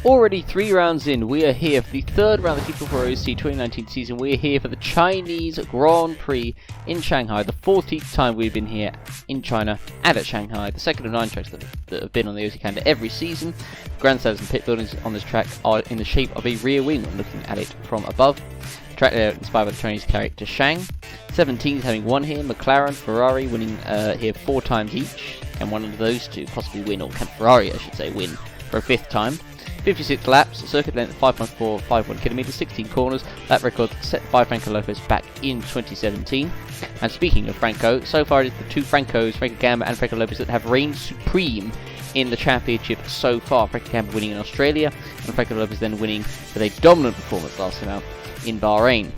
Already 3 rounds in, we are here for the third round of the GP4 OC 2019 season. We are here for the Chinese Grand Prix in Shanghai, the 14th time we've been here in China and at Shanghai, the second of 9 tracks that have been on the OC calendar every season. Grandstands and pit buildings on this track are in the shape of a rear wing when looking at it from above. The track inspired by the Chinese character Shang. 17 having won here, McLaren, Ferrari winning here 4 times each. Can one of those two possibly win, or can Ferrari, I should say, win for a 5th time? 56 laps, circuit length 5.451 kilometers, 16 corners. That record set by Franco Lopez back in 2017. And speaking of Franco, so far it is the two Francos, Franco Gamba and Franco Lopez, that have reigned supreme in the championship so far. Franco Gamba winning in Australia, and Franco Lopez then winning with a dominant performance last time out in Bahrain.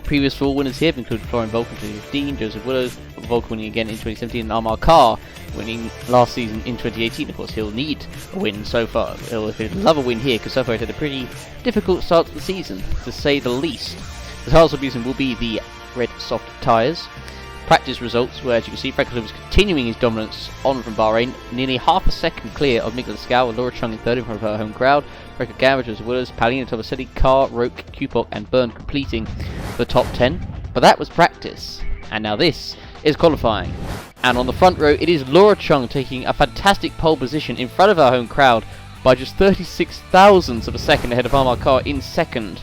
Previous 4 winners here have included Florian Volk in 2015, Joseph Willows, Volk winning again in 2017, and Amar Kar winning last season in 2018. Of course, he'll need a win so far. He'll love a win here, because so far he's had a pretty difficult start to the season, to say the least. The tyres of using will be the red soft tyres. Practice results, where as you can see, Franco Lopez continuing his dominance on from Bahrain, nearly half a second clear of Miguel Scow, with Laura Chung in third in front of her home crowd. Franco Gamba, Joseph Willows, Paulina Tomaselli, Carr, Roke, Kupok and Byrne completing the top 10. But that was practice, and now this is qualifying. And on the front row, it is Laura Chung taking a fantastic pole position in front of her home crowd by just 36 thousandths of a second ahead of Amar Kar in second.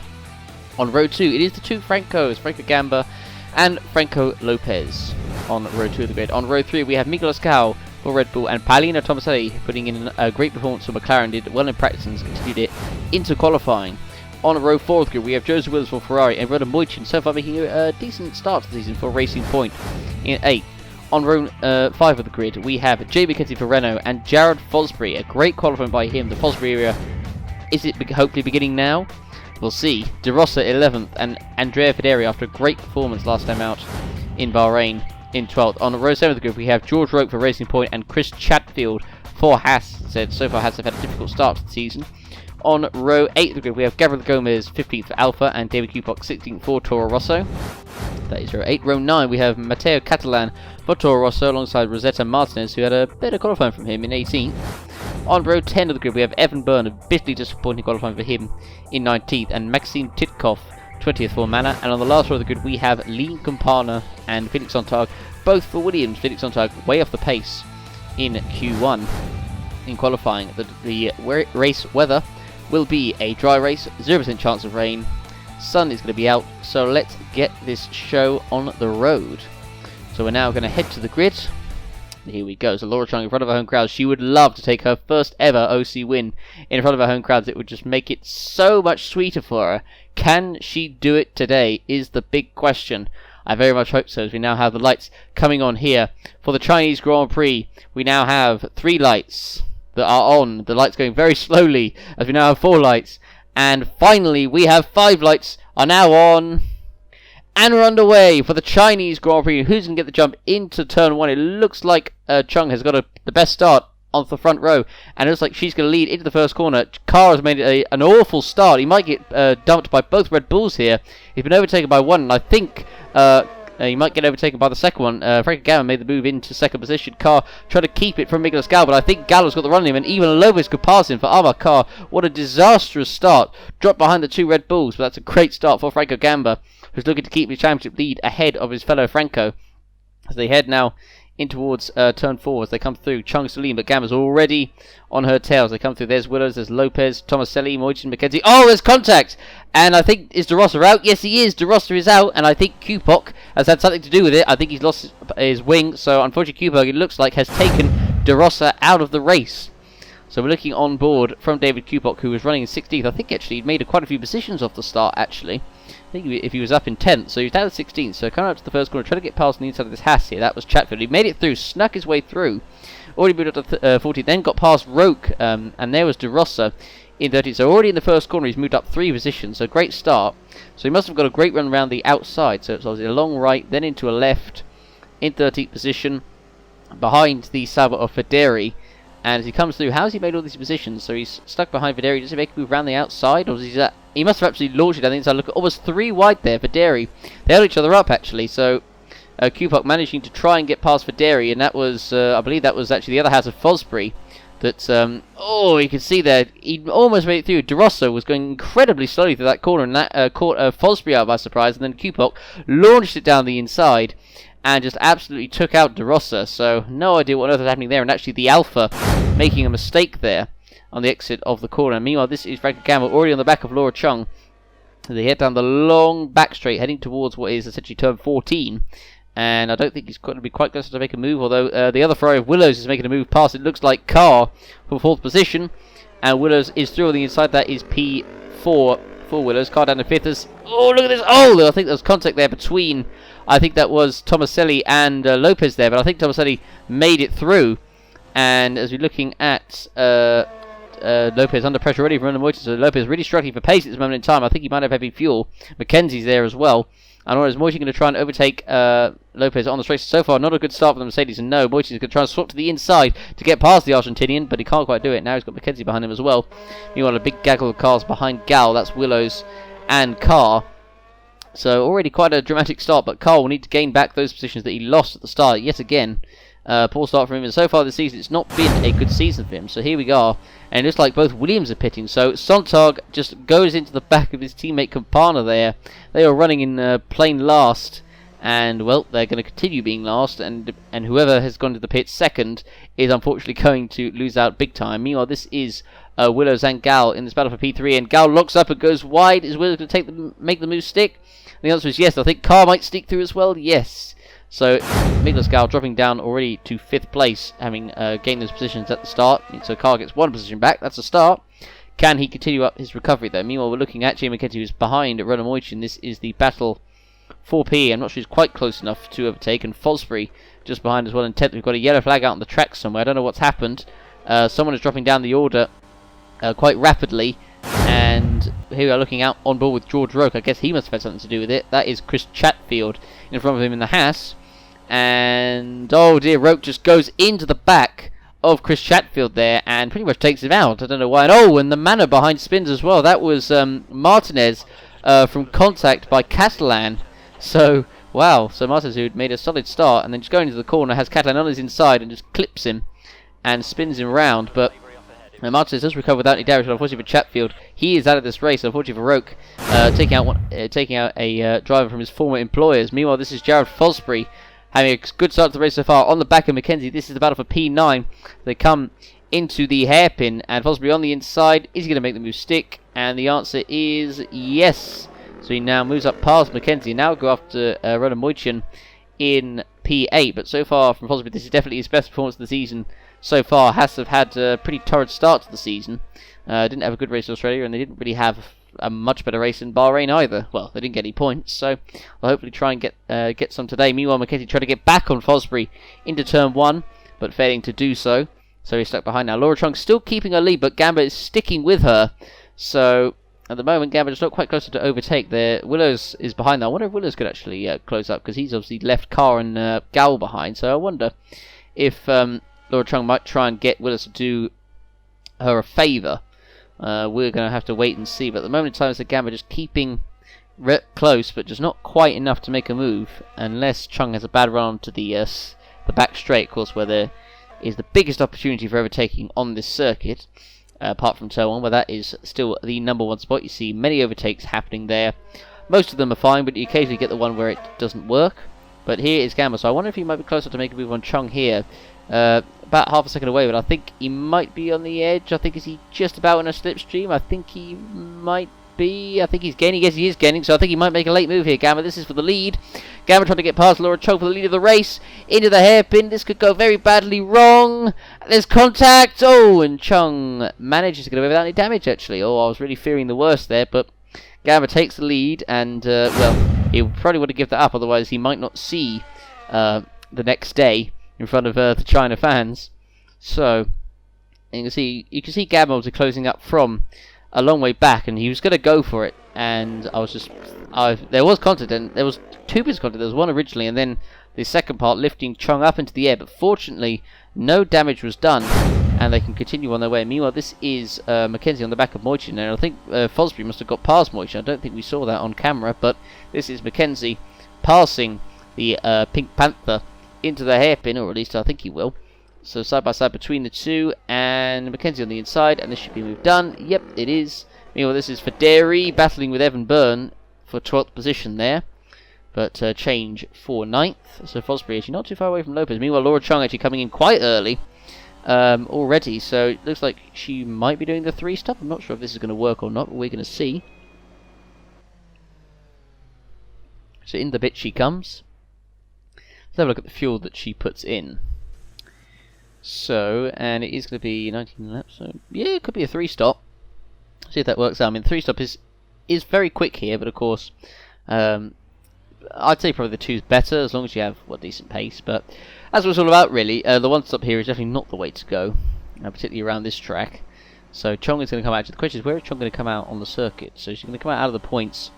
On row 2, it is the two Francos, Franco Gamba and Franco Lopez on row 2 of the grid. On row 3, we have Miguel Scow for Red Bull and Paulina Tomaselli putting in a great performance for McLaren, did well in practice and continued it into qualifying. On row 4 of the grid, we have Joseph Willows for Ferrari and Roda Moichin so far making a decent start to the season for Racing Point in 8th. On row 5 of the grid, we have Jay McKenzie for Renault and Jared Fosbury. A great qualifying by him. The Fosbury era, is it hopefully beginning now? We'll see. De Rossa 11th and Andrea Federi after a great performance last time out in Bahrain in 12th. On row 7 of the grid, we have George Roke for Racing Point and Chris Chatfield for Haas. Said so far Haas have had a difficult start to the season. On row 8 of the grid, we have Gabriel Gomez 15th for Alpha and David Kupok 16th for Toro Rosso. That is row 8. Row 9, we have Matteo Catalan for Toro Rosso alongside Rosetta Martinez, who had a better qualifying from him in 18th. On row 10 of the grid, we have Evan Byrne, a bitterly disappointing qualifying for him in 19th, and Maxime Titkov 20th for Mana. And on the last row of the grid, we have Lean Campana and Felix Sontag, both for Williams. Felix Sontag way off the pace in Q1 in qualifying. The race weather will be a dry race, 0% chance of rain. Sun is going to be out, so let's get this show on the road. So we're now going to head to the grid. Here we go. So Laura Chung in front of her home crowd. She would love to take her first ever OC win in front of her home crowds. It would just make it so much sweeter for her. Can she do it today is the big question. I very much hope so, as we now have the lights coming on here for the Chinese Grand Prix. We now have 3 lights that are on. The lights going very slowly, as we now have 4 lights. And finally, we have 5 lights are now on. And we're underway for the Chinese Grand Prix. Who's going to get the jump into turn 1? It looks like Chung has got the best start on the front row. And it looks like she's going to lead into the first corner. Carr has made an awful start. He might get dumped by both Red Bulls here. He's been overtaken by one, and I think he might get overtaken by the second one. Franco Gamba made the move into second position. Carr tried to keep it from Miguel Scow, but I think Gallo's got the run on him, and even Lopez could pass him for Amar Kar. What a disastrous start. Dropped behind the 2 Red Bulls, but that's a great start for Franco Gamba, who's looking to keep his championship lead ahead of his fellow Franco. As they head now in towards turn 4 as they come through. Chung's to lead, but Gamba's already on her tail as they come through. There's Willows, there's Lopez, Tomaselli, Moichin, McKenzie. Oh, there's contact! And I think, is De Rossa out? Yes, he is. De Rossa is out, and I think Kupok has had something to do with it. I think he's lost his wing, so unfortunately Kupok, it looks like, has taken De Rossa out of the race. So we're looking on board from David Kupok, who was running in 16th. I think actually he'd made quite a few positions off the start, actually. I think if he was up in 10th, so he was down to 16th. So coming up to the first corner, trying to get past on the inside of this Haas here. That was Chatfield. He made it through, snuck his way through. Already moved up to 14th, then got past Roke, and there was De Rossa in 13th. So already in the first corner, he's moved up 3 positions. So great start. So he must have got a great run around the outside. So it's obviously a long right, then into a left, in 13th position, behind the Salva of Federi. And as he comes through, how has he made all these positions? So he's stuck behind Federi. Does he make a move around the outside? Or does he must have absolutely launched it down the inside. Look, almost 3 wide there, Federi. They held each other up, actually. So Kupok managing to try and get past Federi. And that was, I believe that was actually the other house of Fosbury that, oh, you can see there, he almost made it through. De Rosso was going incredibly slowly through that corner, and that caught Fosbury out by surprise, and then Kupok launched it down the inside, and just absolutely took out De Rosso. So, no idea what on earth was happening there, and actually the Alpha making a mistake there on the exit of the corner. And meanwhile, this is Frank Gamble already on the back of Laura Chung. They head down the long back straight, heading towards what is essentially turn 14. And I don't think he's going to be quite close to make a move, although the other Ferrari of Willows is making a move past. It looks like Carr for 4th position. And Willows is through on the inside. That is P4 for Willows. Carr down to 5th. Oh, look at this. Oh, I think there was contact there between, I think that was Tomaselli and Lopez there. But I think Tomaselli made it through. And as we're looking at Lopez under pressure already from Renault Motors, so Lopez really struggling for pace at this moment in time. I think he might have heavy fuel. Mackenzie's there as well. And is Moiti going to try and overtake Lopez on the straight? So far, not a good start for the Mercedes. And no, Moiti's going to try and swap to the inside to get past the Argentinian, but he can't quite do it. Now he's got Mackenzie behind him as well. Meanwhile, a big gaggle of cars behind Gal. That's Willows and Carr. So already quite a dramatic start, but Carr will need to gain back those positions that he lost at the start yet again. Poor start for him, and so far this season it's not been a good season for him. So here we go, and it looks like both Williams are pitting. So Sontag just goes into the back of his teammate Campana there. They are running in plain last, and well, they're going to continue being last, and whoever has gone to the pit second is unfortunately going to lose out big time. Meanwhile, this is Willows and Gal in this battle for P3, and Gal locks up and goes wide. Is Willows going to make the move stick? And the answer is yes. I think Carr might sneak through as well. Yes. So, Miklas Gal dropping down already to 5th place, having gained those positions at the start. So, Carr gets 1 position back. That's a start. Can he continue up his recovery, though? Meanwhile, we're looking at Jay McKenzie, who's behind Renault Moichin. This is the battle for P. I'm not sure he's quite close enough to overtake. And Fosbury just behind as well in 10th. We've got a yellow flag out on the track somewhere. I don't know what's happened. Someone is dropping down the order quite rapidly. And here we are looking out on board with George Roke. I guess he must have had something to do with it. That is Chris Chatfield in front of him in the Haas. And, oh dear, Roke just goes into the back of Chris Chatfield there and pretty much takes him out. I don't know why. And, oh, and the manner behind spins as well. That was Martinez from contact by Catalan. So, wow. So Martinez, who had made a solid start and then just going into the corner, has Catalan on his inside and just clips him and spins him round. But Martinez does recover without any damage, but unfortunately for Chatfield, he is out of this race. Unfortunately for Roke, taking out a driver from his former employers. Meanwhile, this is Jared Fosbury, having a good start to the race so far on the back of Mackenzie. This is the battle for P9. They come into the hairpin, and Fosbury on the inside. Is he going to make the move stick? And the answer is yes. So he now moves up past Mackenzie. Now go after Renault Moichin in P8. But so far from Fosbury, this is definitely his best performance of the season so far. Haas have had a pretty torrid start to the season. Didn't have a good race in Australia, and they didn't really have a much better race in Bahrain either. Well, they didn't get any points, so I'll hopefully try and get some today. Meanwhile, Mackenzie tried to get back on Fosbury into turn 1, but failing to do so. So he's stuck behind now. Laura Chung still keeping her lead, but Gamba is sticking with her. So at the moment, Gamba is not quite close to overtake there. Willows is behind now. I wonder if Willows could actually close up, because he's obviously left Carr and Gal behind. So I wonder if Laura Chung might try and get Willows to do her a favour. We're going to have to wait and see. But at the moment in time, it's the Gamba just keeping close, but just not quite enough to make a move, unless Chung has a bad run onto the back straight, of course, where there is the biggest opportunity for overtaking on this circuit, apart from turn 1, where that is still the number 1 spot. You see many overtakes happening there. Most of them are fine, but you occasionally get the one where it doesn't work. But here is Gamba, so I wonder if he might be closer to make a move on Chung here. About half a second away, but I think he might be on the edge. I think, is he just about in a slipstream? I think he might be. I think he's gaining. Yes, he is gaining, so I think he might make a late move here. Gamba, this is for the lead. Gamba trying to get past Laura Chung for the lead of the race. Into the hairpin. This could go very badly wrong. There's contact. Oh, and Chung manages to get away without any damage, actually. Oh, I was really fearing the worst there, but Gamba takes the lead, and, well, he probably would have given that up, otherwise he might not see the next day in front of the China fans. So you can see Gamba was closing up from a long way back, and he was going to go for it. And there was contact, and there was 2 bits of contact. There was one originally, and then the second part lifting Chung up into the air. But fortunately, no damage was done, and they can continue on their way. Meanwhile, this is Mackenzie on the back of Moichin, and I think Fosbury must have got past Moichin. I don't think we saw that on camera, but this is Mackenzie passing the Pink Panther into the hairpin, or at least I think he will. So side by side between the two, and Mackenzie on the inside, and this should be move done. Yep, it is. Meanwhile, this is for Dairy, battling with Evan Byrne for 12th position there. But change for 9th. So Fosbury actually not too far away from Lopez. Meanwhile, Laura Chung actually coming in quite early already. So it looks like she might be doing the 3-stop. I'm not sure if this is going to work or not, but we're going to see. So in the bit she comes. Let's have a look at the fuel that she puts in. So, and it is going to be 19 laps. So yeah, it could be a 3-stop. See if that works out. I mean, 3-stop is very quick here, but of course, I'd say probably the 2's better as long as you have decent pace. But as it's all about, really, the 1-stop here is definitely not the way to go, particularly around this track. So Chong is going to come out. The question is, where is Chong going to come out on the circuit? So she's going to come out of the points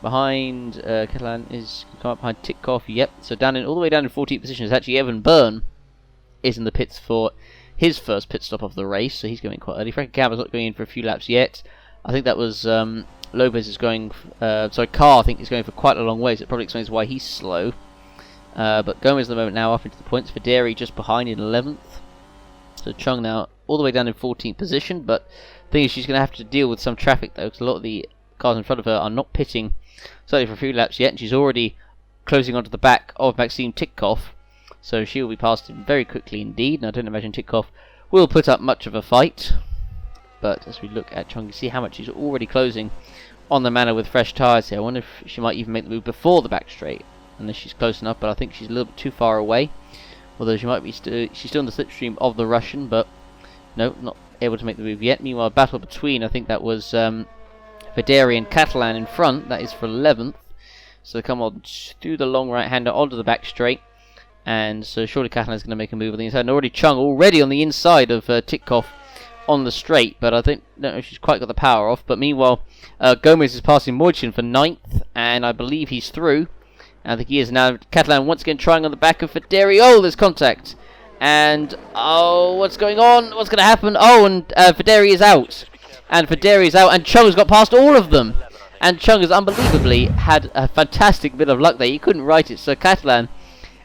behind. Catalan is going to come up behind Titkoff. Yep. So all the way down in 14th position is actually Evan Byrne is in the pits for his first pit stop of the race. So he's going quite early. Frank Campbell's not going in for a few laps yet. I think that was Lopez is going. Carr I think is going for quite a long way. So it probably explains why he's slow. But Gomez at the moment now up into the points for Dairy just behind in 11th. So Chung now all the way down in 14th position. But the thing is, she's going to have to deal with some traffic though, because a lot of the cars in front of her are not pitting certainly for a few laps yet, and she's already closing onto the back of Maxime Titkoff. So she will be passed in very quickly indeed, and I don't imagine Titkoff will put up much of a fight. But as we look at Chung, you see how much she's already closing on the Manor with fresh tyres here. I wonder if she might even make the move before the back straight, unless she's close enough, but I think she's a little bit too far away. Although she might be she's still in the slipstream of the Russian, but no, not able to make the move yet. Meanwhile, battle between, I think that was Federi and Catalan in front. That is for 11th. So they come on through the long right-hander onto the back straight. And so surely Catalan is going to make a move on the inside. And already Chung already on the inside of Titkoff on the straight. But I don't know if she's quite got the power off. But meanwhile, Gomez is passing Moichin for 9th. And I believe he's through. I think he is now. Catalan once again trying on the back of Federi. Oh, there's contact. And, oh, what's going on? What's going to happen? Oh, and Federi is out. And Federi is out. And Chung has got past all of them. And Chung has unbelievably had a fantastic bit of luck there. You couldn't write it. So Catalan,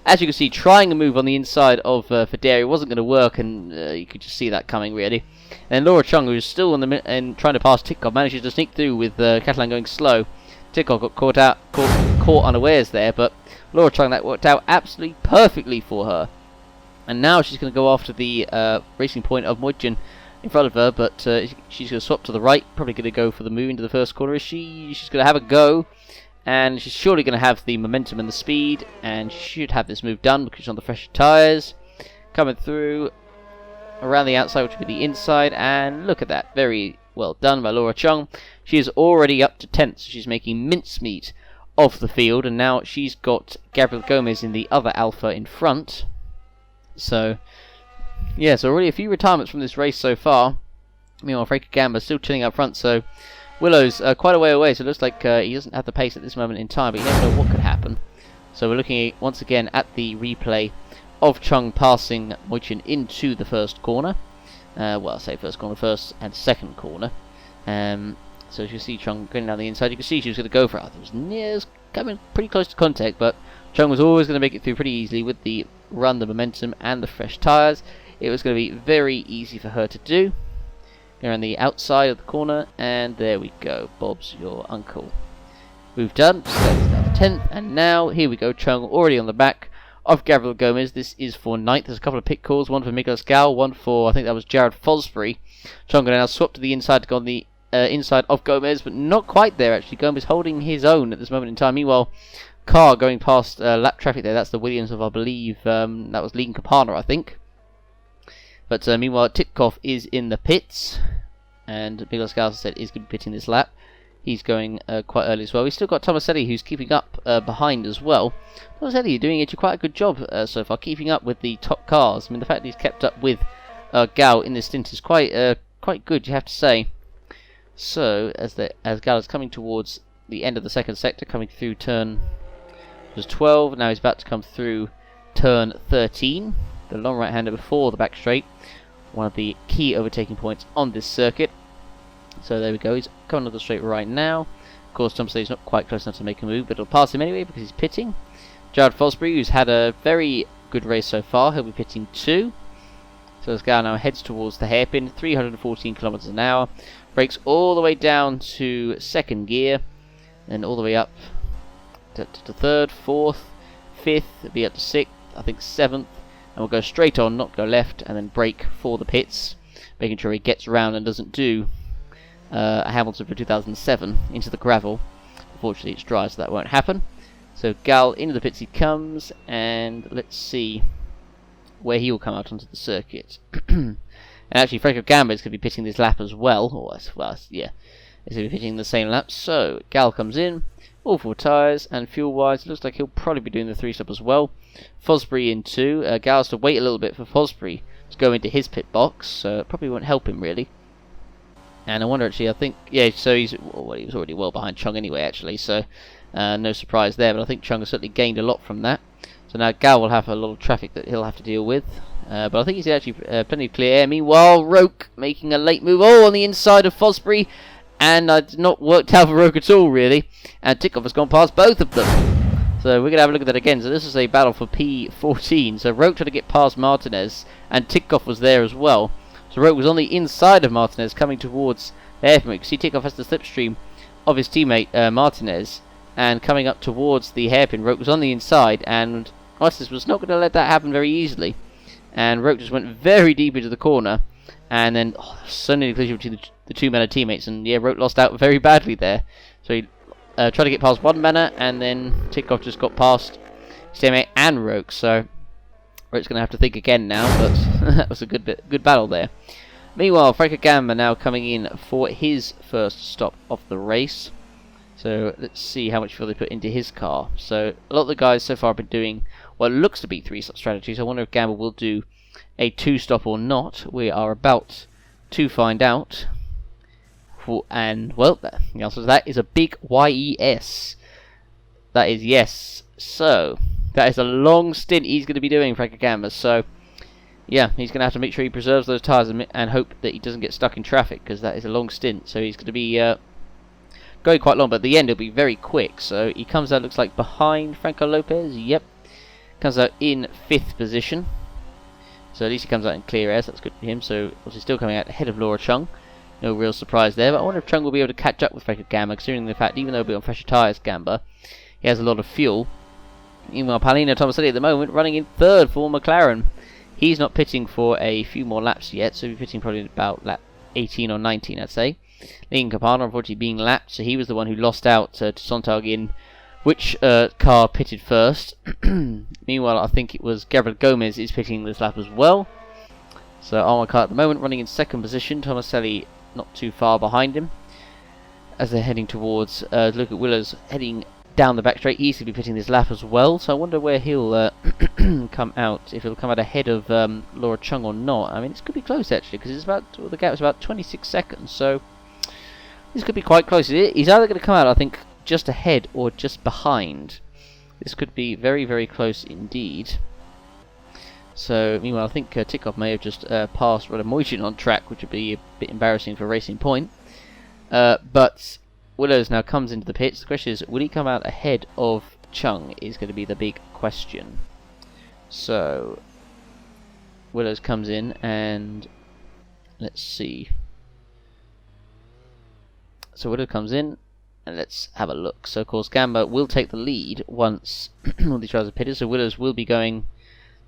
as you can see, trying a move on the inside of Federi wasn't going to work. And you could just see that coming, really. And Laura Chung, who's still on the and trying to pass Titkoff, manages to sneak through with Catalan going slow. Titkoff got caught unawares there. But Laura Chung, that worked out absolutely perfectly for her. And now she's going to go after the racing point of Moichin in front of her, but she's going to swap to the right, probably going to go for the move into the first corner. Is she? She's going to have a go, and she's surely going to have the momentum and the speed, and she should have this move done because she's on the fresher tyres. Coming through around the outside, which would be the inside, and look at that. Very well done by Laura Chung. She is already up to 10th, so she's making mincemeat of the field, and now she's got Gabriel Gomez in the other Alpha in front. So, yeah, so already a few retirements from this race so far. Meanwhile, Frankie Gamba still chilling up front, so Willow's quite a way away, so it looks like he doesn't have the pace at this moment in time, but you never know what could happen. So we're looking once again at the replay of Chung passing Moichin into the first corner. Well, I say first corner, first and second corner. So as you see Chung going down the inside, you can see she was going to go for it. It was coming pretty close to contact, but Chung was always going to make it through pretty easily with the run, the momentum, and the fresh tyres. It was going to be very easy for her to do. Go around the outside of the corner, and there we go. Bob's your uncle. We've done. So that's now the 10th, and now here we go. Chung already on the back of Gabriel Gomez. This is for 9th. There's a couple of pit calls. One for Miguel Gal, one for, I think that was Jared Fosbury. Chung going to now swap to the inside to go on the inside of Gomez, but not quite there actually. Gomez holding his own at this moment in time. Meanwhile, Carr going past lap traffic there. That's the Williams of, I believe, that was Lean Capana, I think. But meanwhile, Titkoff is in the pits, and Miguel Scalza said is going to be pitting this lap. He's going quite early as well. We've still got Tomaselli who's keeping up behind as well. Tomaselli, you're doing quite a good job so far, keeping up with the top cars. I mean, the fact that he's kept up with Gal in this stint is quite good, you have to say. So, as Gal is coming towards the end of the second sector, coming through turn 12, now he's about to come through turn 13, the long right-hander before the back straight, one of the key overtaking points on this circuit. So there we go, he's coming to the straight right now. Of course, Tom says he's not quite close enough to make a move, but it'll pass him anyway because he's pitting. Jared Fosbury, who's had a very good race so far, he'll be pitting too. So as Gal now heads towards the hairpin, 314 kilometers an hour, brakes all the way down to second gear, and all the way up to third, fourth, fifth, it'll be up to sixth, I think seventh, and we'll go straight on, not go left, and then brake for the pits, making sure he gets around and doesn't do a Hamilton for 2007 into the gravel. Unfortunately it's dry, so that won't happen. So Gal into the pits he comes, and let's see where he will come out onto the circuit. And actually Franco Gamba is going to be pitting this lap as well, yeah, he's going to be pitting the same lap. So Gal comes in, all four tyres, and fuel wise it looks like he'll probably be doing the 3-stop as well. Fosbury in 2, Gal has to wait a little bit for Fosbury to go into his pit box, so it probably won't help him really. And I wonder actually, I think, yeah, so he was already well behind Chung anyway actually, so no surprise there, but I think Chung has certainly gained a lot from that. So now Gal will have a lot of traffic that he'll have to deal with. But I think he's actually plenty of clear air. Meanwhile, Roke making a late move. Oh, on the inside of Fosbury. And it's not worked out for Roke at all, really. And Tikoff has gone past both of them. So we're going to have a look at that again. So this is a battle for P14. So Roke tried to get past Martinez. And Tikoff was there as well. So Roke was on the inside of Martinez coming towards the hairpin. You can see Tikoff has the slipstream of his teammate Martinez. And coming up towards the hairpin, Roke was on the inside. And Martinez was not going to let that happen very easily. And Roke just went very deep into the corner. And then, suddenly collision between the two Manor teammates. And yeah, Roke lost out very badly there. So he tried to get past one Manor. And then Tikoff just got past his teammate and Roke. So Roke's going to have to think again now. But that was a good battle there. Meanwhile, Franco Gamba now coming in for his first stop of the race. So let's see how much fuel they put into his car. So a lot of the guys so far have been doing what looks to be 3-stop strategies. I wonder if Gamba will do a 2-stop or not. We are about to find out. And well, the answer to that is a big YES. That is yes. So that is a long stint he's going to be doing, Franco Gamba. So yeah, he's going to have to make sure he preserves those tyres and hope that he doesn't get stuck in traffic, because that is a long stint. So he's going to be going quite long, but at the end it'll be very quick. So he comes out, looks like behind Franco Lopez. Yep, comes out in 5th position. So at least he comes out in clear air, so that's good for him. So obviously still coming out ahead of Laura Chung. No real surprise there, but I wonder if Chung will be able to catch up with Franco Gamba, considering the fact even though he'll be on fresher tyres, Gamba, he has a lot of fuel. Meanwhile, Paulino Tomaselli at the moment running in 3rd for McLaren. He's not pitting for a few more laps yet, so he'll be pitting probably about lap 18 or 19, I'd say. Lincoln Capano unfortunately being lapped, so he was the one who lost out to Sontag in which car pitted first. Meanwhile, I think it was Gabriel Gomez is pitting this lap as well. So Armor Car at the moment running in 2nd position. Tomaselli not too far behind him as they're heading towards look at Willows heading down the back straight. He's going to be pitting this lap as well, so I wonder where he'll come out, if he'll come out ahead of Laura Chung or not. I mean, it's going to be close actually, because it's the gap is about 26 seconds, so this could be quite close. He's either going to come out, I think, just ahead or just behind. This could be very, very close indeed. So, meanwhile, I think Tikoff may have just passed Radomojin on track, which would be a bit embarrassing for Racing Point. But Willows now comes into the pits. The question is, will he come out ahead of Chung is going to be the big question. So, Willows comes in and let's see. So Willows comes in and let's have a look. So, of course, Gamba will take the lead once all these drivers are pitted. So, Willows will be going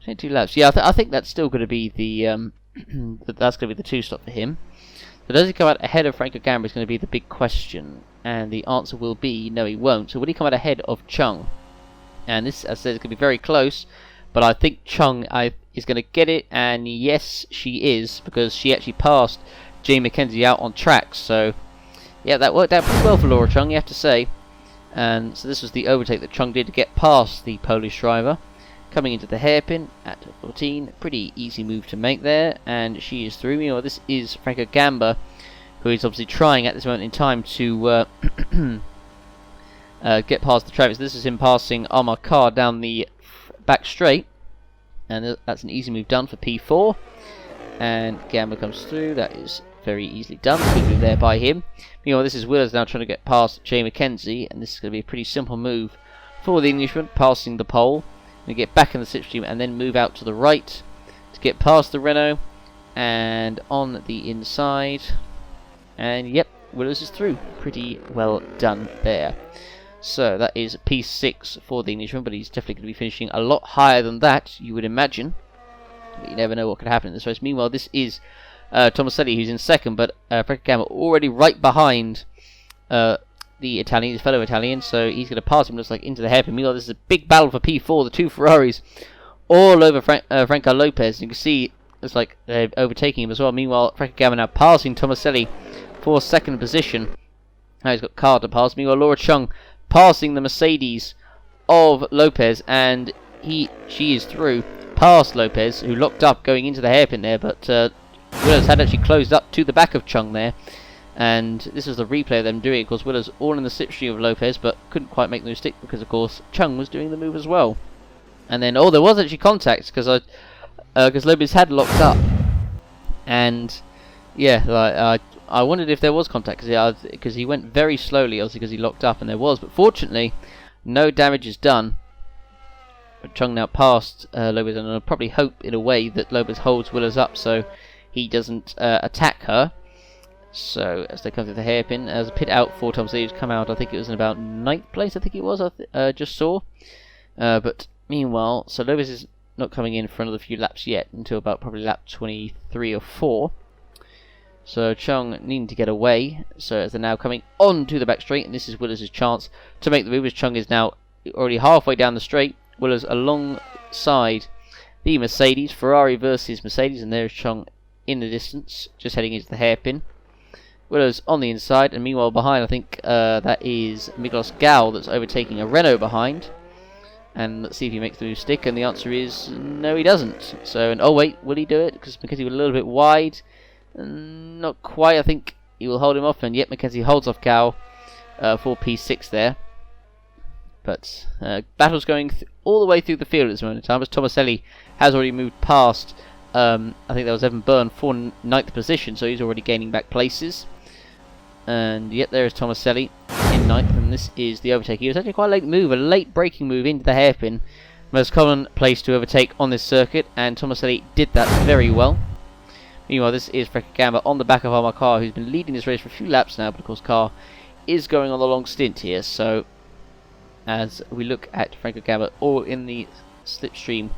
22 laps. Yeah, I think that's still going to be the that's going to be the 2-stop for him. So does he come out ahead of Franco Gamba is going to be the big question, and the answer will be no, he won't. So will he come out ahead of Chung? And this, as I said, is going to be very close, but I think Chung is going to get it, and yes, she is, because she actually passed Jane McKenzie out on track. So yeah, that worked out pretty well for Laura Chung, you have to say. And so this was the overtake that Chung did to get past the Polish driver. Coming into the hairpin at 14, pretty easy move to make there, and she is through me. Or this is Franco Gamba, who is obviously trying at this moment in time to get past the traffic. So this is him passing Armor Car down the back straight, and that's an easy move done for P4. And Gamba comes through. That is very easily done. Good move there by him. Meanwhile, this is Willows now trying to get past Jay McKenzie, and this is going to be a pretty simple move for the Englishman, passing the pole. And get back in the slipstream and then move out to the right to get past the Renault and on the inside, and yep, Willows is through. Pretty well done there. So that is P6 for the Englishman, but he's definitely going to be finishing a lot higher than that, you would imagine. But you never know what could happen in this race. Meanwhile, this is Tomaselli, who's in second, but Franco Gamba already right behind the Italian, his fellow Italian, so he's going to pass him, looks like, into the hairpin. Meanwhile, this is a big battle for P4, the two Ferraris all over Franco Lopez. You can see it's like they're overtaking him as well. Meanwhile, Franco Gamba now passing Tomaselli for second position. Now he's got Carr to pass. Meanwhile, Laura Chung passing the Mercedes of Lopez, and she is through past Lopez, who locked up going into the hairpin there, but Willows had actually closed up to the back of Chung there, and this is the replay of them doing it. Of course, Willows all in the slipstream of Lopez, but couldn't quite make the stick because, of course, Chung was doing the move as well. And then, there was actually contact because Lopez had locked up, and yeah, like I wondered if there was contact because he went very slowly, obviously because he locked up, and there was, but fortunately, no damage is done. But Chung now passed Lopez, and I'll probably hope in a way that Lopez holds Willows up so he doesn't attack her. So as they come through the hairpin, as a pit out for Tom Sleeves come out, I think it was in about 9th place, I think it was, I just saw. But meanwhile, so Lopez is not coming in for another few laps yet, until about probably lap 23 or 4. So Chung needing to get away, so as they're now coming onto the back straight, and this is Willows' chance to make the move, as Chung is now already halfway down the straight. Willows alongside the Mercedes, Ferrari versus Mercedes, and there's Chung in the distance, just heading into the hairpin. Willows on the inside, and meanwhile behind, I think that is Miklos Gal that's overtaking a Renault behind. And let's see if he makes the move stick, and the answer is no, he doesn't. So, and oh wait, will he do it? Because McKenzie was a little bit wide. Not quite, I think he will hold him off, and yet McKenzie holds off Gal for P6 there. But battle's going all the way through the field at this moment in time, as Tomaselli has already moved past, I think that was Evan Byrne for 9th position, so he's already gaining back places. And yet there is Tomaselli in 9th, and this is the overtake. It was actually quite a late move, a late braking move into the hairpin. Most common place to overtake on this circuit, and Tomaselli did that very well. Meanwhile, this is Franco Gamba on the back of Armar Carr, who's been leading this race for a few laps now, but of course Carr is going on the long stint here, so as we look at Franco Gamba all in the slipstream,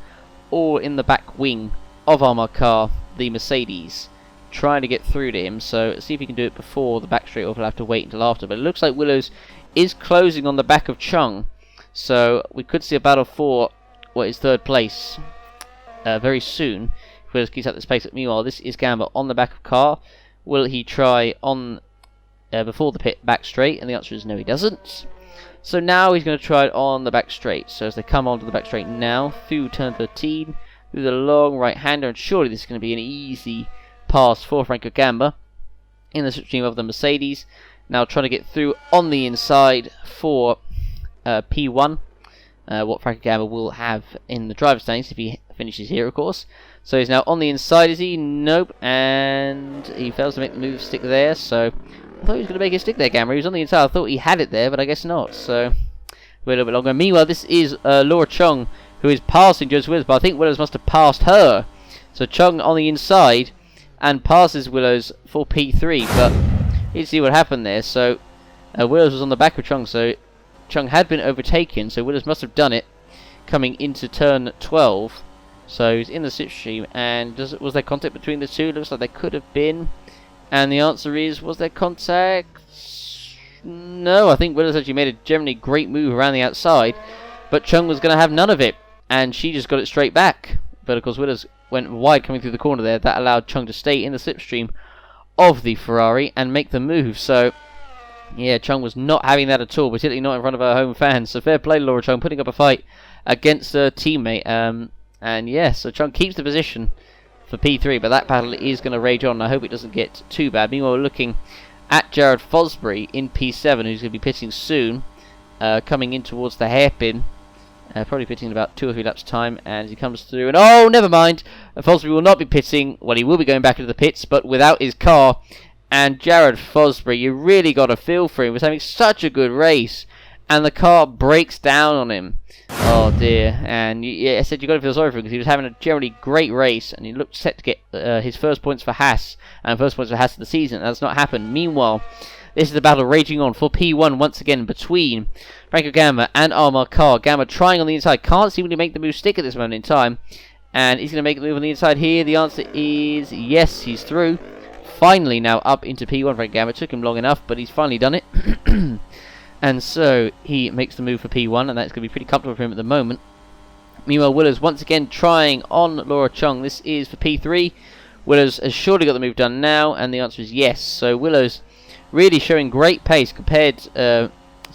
all in the back wing of Armar Carr, the Mercedes, trying to get through to him, so see if he can do it before the back straight, or we'll have to wait until after. But it looks like Willows is closing on the back of Chung, so we could see a battle for what is 3rd place very soon. Willows keeps up this pace. Meanwhile, this is Gamba on the back of Carr. Will he try on before the pit back straight? And the answer is no, he doesn't. So now he's going to try it on the back straight. So as they come onto the back straight now, through turn 13, through the long right-hander, and surely this is going to be an easy pass for Franco Gamba in the slipstream of the Mercedes. Now trying to get through on the inside for P1. What Franco Gamba will have in the driver's standings if he finishes here, of course. So he's now on the inside, is he? Nope. And he fails to make the move stick there. So I thought he was going to make it stick there, Gamba. He was on the inside. I thought he had it there, but I guess not. So wait a little bit longer. Meanwhile, this is Laura Chung, who is passing Joseph Willows, but I think Willows must have passed her. So Chung on the inside and passes Willows for P3, but you see what happened there. So Willows was on the back of Chung, so Chung had been overtaken, so Willows must have done it coming into turn 12. So he's in the slipstream, and was there contact between the two? Looks like there could have been, and the answer is, was there contact? No, I think Willows actually made a generally great move around the outside, but Chung was going to have none of it, and she just got it straight back. But of course Willows went wide coming through the corner there. That allowed Chung to stay in the slipstream of the Ferrari and make the move. So yeah, Chung was not having that at all, particularly not in front of her home fans. So fair play to Laura Chung, putting up a fight against her teammate. And yeah, so Chung keeps the position for P3, but that battle is going to rage on. I hope it doesn't get too bad. Meanwhile, we're looking at Jared Fosbury in P7, who's going to be pitting soon, coming in towards the hairpin. Probably pitting in about 2 or 3 laps time, and he comes through, and oh, never mind, Fosbury will not be pitting. Well, he will be going back into the pits, but without his car. And Jared Fosbury, you really got a feel for him. He was having such a good race, and the car breaks down on him. Oh dear, and yeah, I said you got to feel sorry for him because he was having a generally great race and he looked set to get his first points for Haas and first points for Haas of the season. That's not happened. Meanwhile, this is the battle raging on for P1 once again between Franco Gamma and Armar Carr. Gamma trying on the inside, can't seem to make the move stick at this moment in time, and he's going to make the move on the inside here. The answer is yes, he's through. Finally now up into P1. Franco Gamma took him long enough, but he's finally done it. And so he makes the move for P1, and that's going to be pretty comfortable for him at the moment. Meanwhile, Willers once again trying on Laura Chung. This is for P3. Willers has surely got the move done now, and the answer is yes. So Willers really showing great pace compared to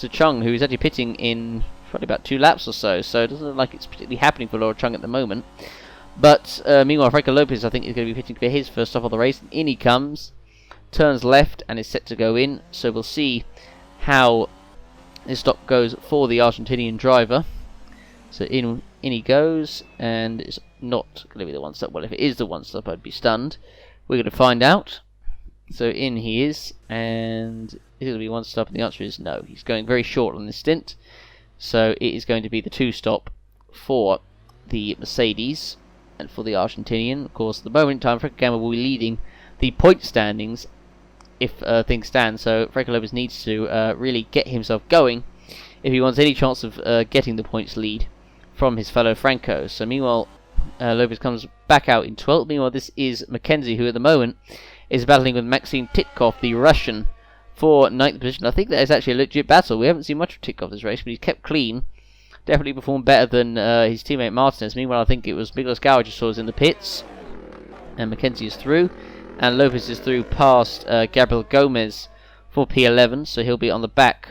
Chung, who is actually pitting in probably about 2 laps or so. So it doesn't look like it's particularly happening for Laura Chung at the moment. But meanwhile, Franco Lopez, I think, is going to be pitting for his first stop of the race. And in he comes, turns left, and is set to go in. So we'll see how this stop goes for the Argentinian driver. So in he goes, and it's not going to be the one stop. Well, if it is the one stop, I'd be stunned. We're going to find out. So in he is, and is it going to be one stop? And the answer is no. He's going very short on this stint. So it is going to be the 2 stop for the Mercedes and for the Argentinian. Of course, at the moment in time, Franco Gamma will be leading the point standings if things stand, so Franco Lopez needs to really get himself going if he wants any chance of getting the points lead from his fellow Francos. So meanwhile, Lopez comes back out in 12th. Meanwhile, this is Mackenzie, who at the moment is battling with Maxim Titkov, the Russian, for 9th position. I think that is actually a legit battle. We haven't seen much of Titkov this race, but he's kept clean. Definitely performed better than his teammate Martinez. Meanwhile, I think it was Miguel Gao just saw us in the pits, and Mackenzie is through. And Lopez is through past Gabriel Gomez for P11, so he'll be on the back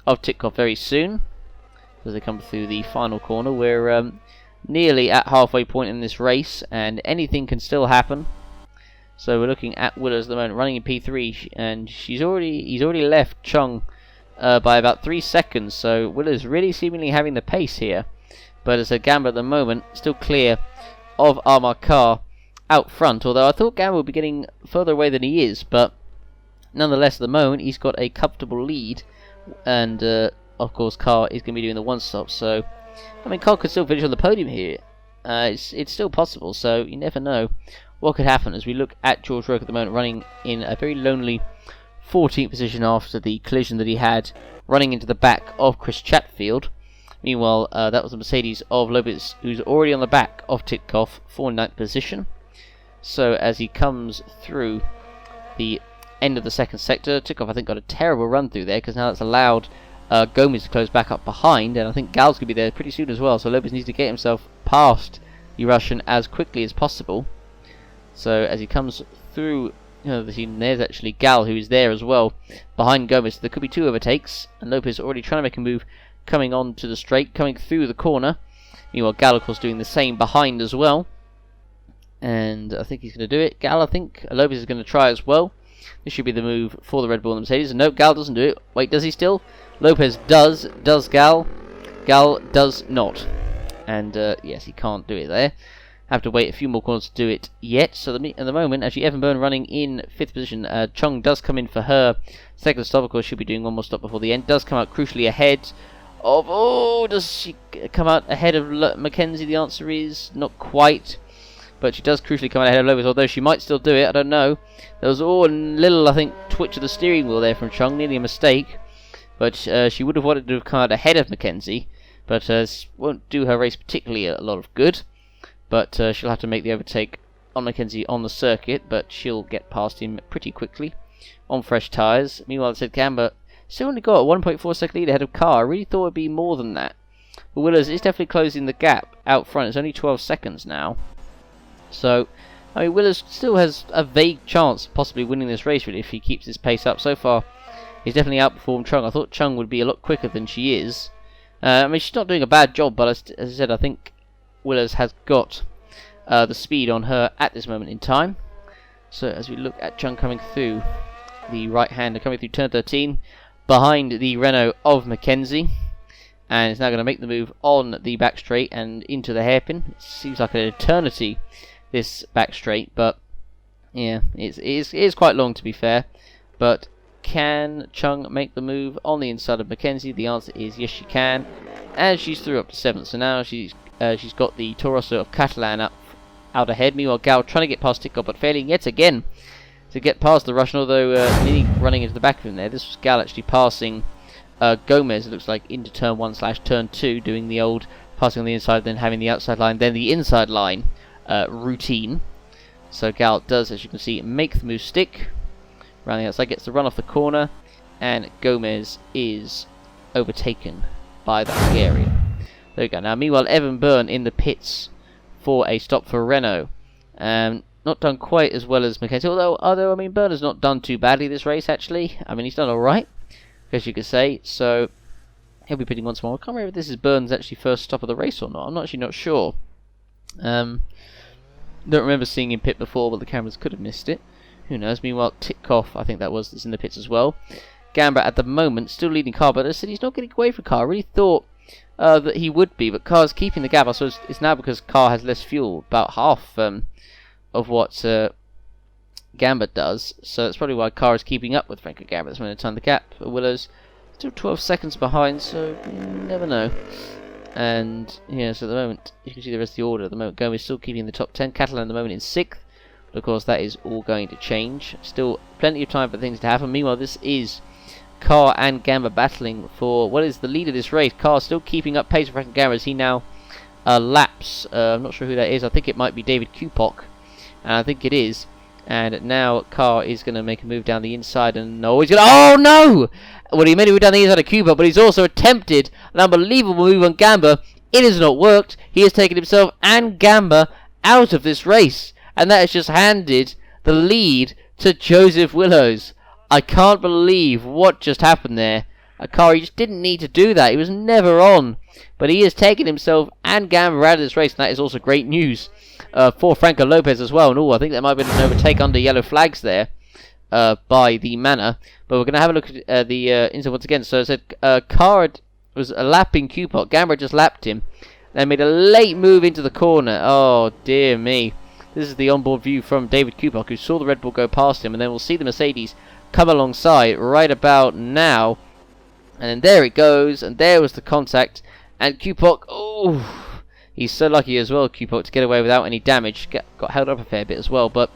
of Titkov very soon as they come through the final corner. We're nearly at halfway point in this race, and anything can still happen. So we're looking at Willers at the moment, running in P3, and he's already left Chung by about 3 seconds. So Willers really seemingly having the pace here, but as a Gamba at the moment, still clear of Armar Carr out front, although I thought Gamma would be getting further away than he is, but nonetheless at the moment he's got a comfortable lead, and of course Carr is going to be doing the 1 stop, so I mean Carr could still finish on the podium here. It's still possible, so you never know what could happen as we look at George Roque at the moment running in a very lonely 14th position after the collision that he had running into the back of Chris Chatfield. Meanwhile, that was the Mercedes of Lopez, who's already on the back of Titkov for 9th position. So as he comes through the end of the 2nd sector, Titkov I think got a terrible run through there, because now that's allowed Gomez to close back up behind, and I think Gal's going to be there pretty soon as well, so Lopez needs to get himself past the Russian as quickly as possible. So as he comes through the scene, there's actually Gal, who is there as well behind Gomez. So there could be 2 overtakes, and Lopez already trying to make a move coming on to the straight, coming through the corner. Meanwhile Gal of course doing the same behind as well. And I think he's going to do it. Gal, I think Lopez is going to try as well. This should be the move for the Red Bull and the Mercedes. And no, Gal doesn't do it. Wait, does he still? Lopez does. Does Gal? Gal does not. And yes, he can't do it there. Have to wait a few more corners to do it yet. So at the moment, actually, Evan Byrne running in 5th position. Chung does come in for her 2nd stop. Of course, she'll be doing 1 more stop before the end. Does come out crucially ahead of... Oh, does she come out ahead of Mackenzie? The answer is not quite. But she does crucially come out ahead of Lopez, although she might still do it, I don't know. There was a little, I think, twitch of the steering wheel there from Chung, nearly a mistake. But she would have wanted to have come out ahead of Mackenzie, but won't do her race particularly a lot of good. But she'll have to make the overtake on Mackenzie on the circuit, but she'll get past him pretty quickly on fresh tyres. Meanwhile, said Gamba still only got a 1.4 second lead ahead of Carr. I really thought it would be more than that. But Willers is definitely closing the gap out front. It's only 12 seconds now. So, I mean, Willers still has a vague chance of possibly winning this race, really, if he keeps his pace up. So far, he's definitely outperformed Chung. I thought Chung would be a lot quicker than she is. I mean, she's not doing a bad job, but as I said, I think Willers has got the speed on her at this moment in time. So, as we look at Chung coming through the right-hander, coming through turn 13, behind the Renault of Mackenzie. And is now going to make the move on the back straight and into the hairpin. It seems like an eternity, this back straight, but yeah, it is quite long to be fair. But can Chung make the move on the inside of Mackenzie? The answer is yes, she can, and she's through up to 7th. So now she's got the Torosso of Catalan out ahead. Meanwhile, Gal trying to get past Tikov, but failing yet again to get past the Russian, although nearly running into the back of him there. This was Gal actually passing Gomez, it looks like, into turn 1/turn 2, doing the old passing on the inside, then having the outside line, then the inside line routine. So Gal does, as you can see, make the move stick. Around the outside, gets the run off the corner, and Gomez is overtaken by the Hungarian. There we go. Now, meanwhile, Evan Byrne in the pits for a stop for Renault. Not done quite as well as Mackenzie, although I mean, Byrne has not done too badly this race, actually. I mean, he's done alright, as you could say, so he'll be pitting once more. I can't remember if this is Byrne's actually first stop of the race or not. I'm actually not sure. Don't remember seeing him pit before, but the cameras could have missed it. Who knows? Meanwhile, Titkov, I think that's in the pits as well. Gamba at the moment still leading Carr, but as I said, he's not getting away from Carr. I really thought that he would be, but Carr's keeping the gap. I suppose it's now because Carr has less fuel, about half of what Gamba does. So that's probably why Carr is keeping up with Franco Gamba. That's when they turn the gap. Willow's still 12 seconds behind, so you never know. And yeah, so at the moment, you can see the rest of the order. At the moment, Gomez is still keeping the top 10. Catalan at the moment in 6th. But of course, that is all going to change. Still plenty of time for things to happen. Meanwhile, this is Carr and Gamba battling for what is the lead of this race. Carr still keeping up pace with Franco Gamba as he now laps. I'm not sure who that is. I think it might be David Kupok. And I think it is. And now Carr is going to make a move down the inside. And no, he's going to... Oh, no! Well, he made a move down the inside of Kupok, but he's also attempted an unbelievable move on Gamba. It has not worked. He has taken himself and Gamba out of this race. And that has just handed the lead to Joseph Willows. I can't believe what just happened there. Carr, he just didn't need to do that. He was never on. But he has taken himself and Gamba out of this race. And that is also great news for Franco Lopez as well. And I think there might have been an overtake under yellow flags there by the Manor. But we're going to have a look at the inside once again. So I said Carr was lapping Kupok. Gamba just lapped him. Then made a late move into the corner. Oh, dear me. This is the onboard view from David Kupok, who saw the Red Bull go past him, and then we'll see the Mercedes come alongside right about now. And then there it goes, and there was the contact, and Kupok, oh, he's so lucky as well, Kupok, to get away without any damage. Got held up a fair bit as well, but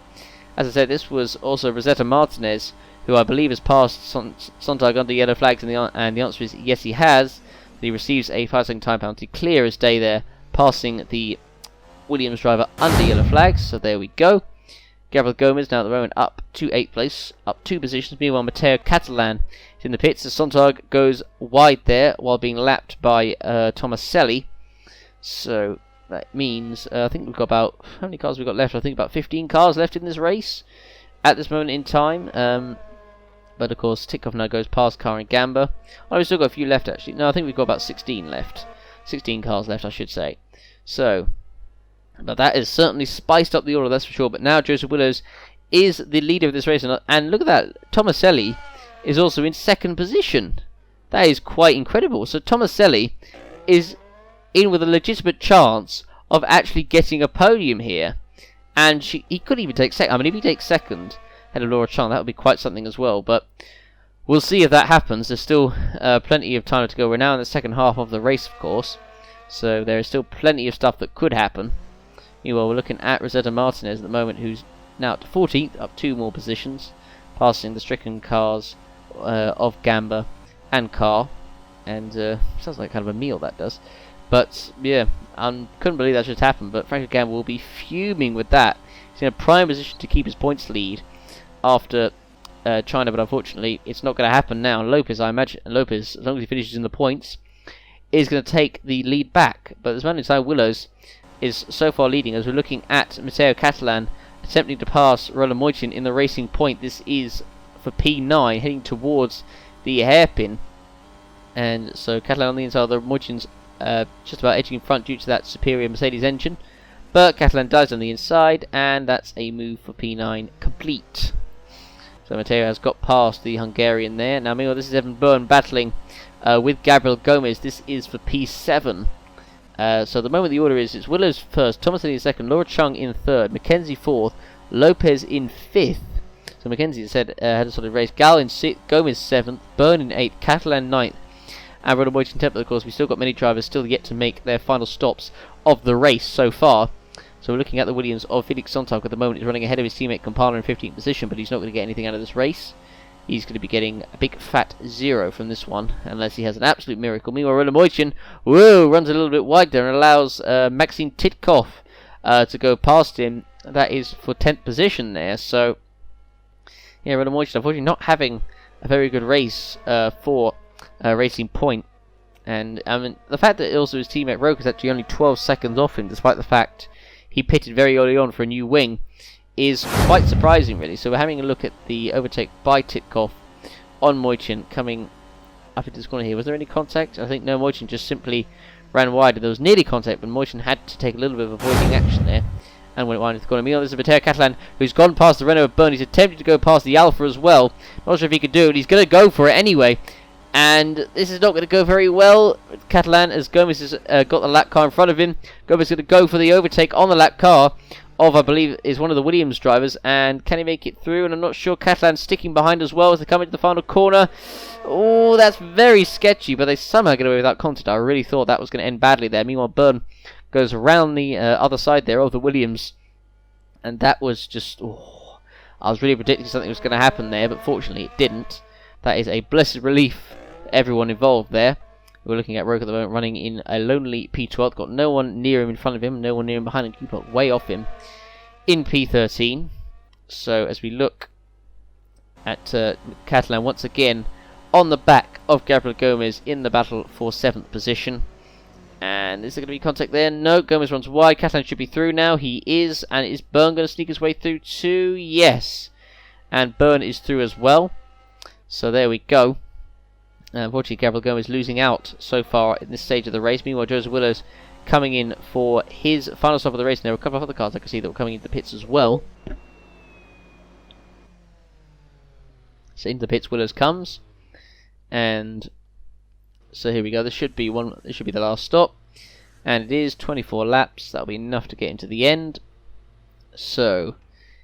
as I said, this was also Rosetta Martinez, who I believe has passed Sontag under yellow flags, and the answer is yes, he has. He receives a 5-second time penalty, clear as day there, passing the Williams driver under yellow flags, so there we go. Gabriel Gomez now at the moment up to 8th place, up 2 positions. Meanwhile, Matteo Catalan is in the pits as Sontag goes wide there while being lapped by Tomaselli. So that means, I think we've got about, how many cars we've got left? I think about 15 cars left in this race at this moment in time. But of course, Titkov now goes past Carr and Gamba. Oh, we've still got a few left actually. No, I think we've got about 16 left. 16 cars left, I should say. So, but that has certainly spiced up the order, that's for sure. But now Joseph Willows is the leader of this race. And look at that, Tomaselli is also in 2nd position. That is quite incredible. So Tomaselli is in with a legitimate chance of actually getting a podium here. And he could even take 2nd. I mean, if he takes 2nd, ahead of Laura Chang, that would be quite something as well. But we'll see if that happens. There's still plenty of time to go. We're now in the second half of the race, of course. So there is still plenty of stuff that could happen. Meanwhile, we're looking at Rosetta Martinez at the moment, who's now to 14th, up 2 more positions, passing the stricken cars of Gamba and Carr. And sounds like kind of a meal, that does. But yeah, I couldn't believe that just happened. But Franco Gamba will be fuming with that. He's in a prime position to keep his points lead after China, but unfortunately, it's not going to happen now. Lopez, I imagine, as long as he finishes in the points, is going to take the lead back. But at this moment in time, Willows is so far leading as we're looking at Matteo Catalan attempting to pass Roland Moitin in the racing point. This is for P9 heading towards the hairpin, and so Catalan on the inside, the Moitin's just about edging in front due to that superior Mercedes engine, but Catalan dies on the inside, and that's a move for P9 complete. So Matteo has got past the Hungarian there. Now meanwhile, this is Evan Byrne battling with Gabriel Gomez. This is for P7. So the moment the order is, it's Willows first, Thomas in 2nd, Laura Chung in 3rd, Mackenzie 4th, Lopez in 5th. So Mackenzie said had a solid race. Gal in 6th, Gomez 7th, Byrne in 8th, Catalan 9th, and Ronald Moyton 10th. Of course, we've still got many drivers still yet to make their final stops of the race so far. So we're looking at the Williams of Felix Sontag at the moment. He's running ahead of his teammate Kampala in 15th position, but he's not going to get anything out of this race. He's going to be getting a big fat 0 from this one, unless he has an absolute miracle. Meanwhile, Ronald Moyton, runs a little bit wide there and allows Maxim Titkov to go past him. That is for 10th position there. So, yeah, Ronald Moyton, unfortunately, not having a very good race for Racing Point. And I mean, the fact that also his teammate Roke is actually only 12 seconds off him, despite the fact he pitted very early on for a new wing, is quite surprising, really. So we're having a look at the overtake by Titkov on Moyton coming up into this corner here. Was there any contact? I think no, Moyton just simply ran wide. There was nearly contact, but Moyton had to take a little bit of avoiding action there and went wide into the corner. Meanwhile, there's a Mateo Catalan who's gone past the Renault of Byrne. He's attempted to go past the Alpha as well. Not sure if he could do it. He's going to go for it anyway. And this is not going to go very well. Catalan, as Gomez has got the lap car in front of him. Gomez is going to go for the overtake on the lap car of, I believe, is one of the Williams drivers. And can he make it through? And I'm not sure. Catalan's sticking behind as well as they come into the final corner. Oh, that's very sketchy, but they somehow get away without contact. I really thought that was going to end badly there. Meanwhile, Byrne goes around the other side there of the Williams. And that was just... Oh, I was really predicting something was going to happen there, but fortunately it didn't. That is a blessed relief. Everyone involved there. We're looking at Roke at the moment running in a lonely P12. Got no one near him in front of him, no one near him behind him. Keep way off him in P13. So as we look at Catalan once again on the back of Gabriel Gomez in the battle for 7th position. And is there going to be contact there? No, Gomez runs wide. Catalan should be through now. He is. And is Byrne going to sneak his way through too? Yes. And Byrne is through as well. So there we go. Unfortunately, Gabriel Gomez losing out so far in this stage of the race. Meanwhile, Joseph Willows coming in for his final stop of the race. And there were a couple of other cars I can see that were coming into the pits as well. So into the pits, Willows comes. And so here we go. This should be the last stop. And it is 24 laps. That'll be enough to get into the end. So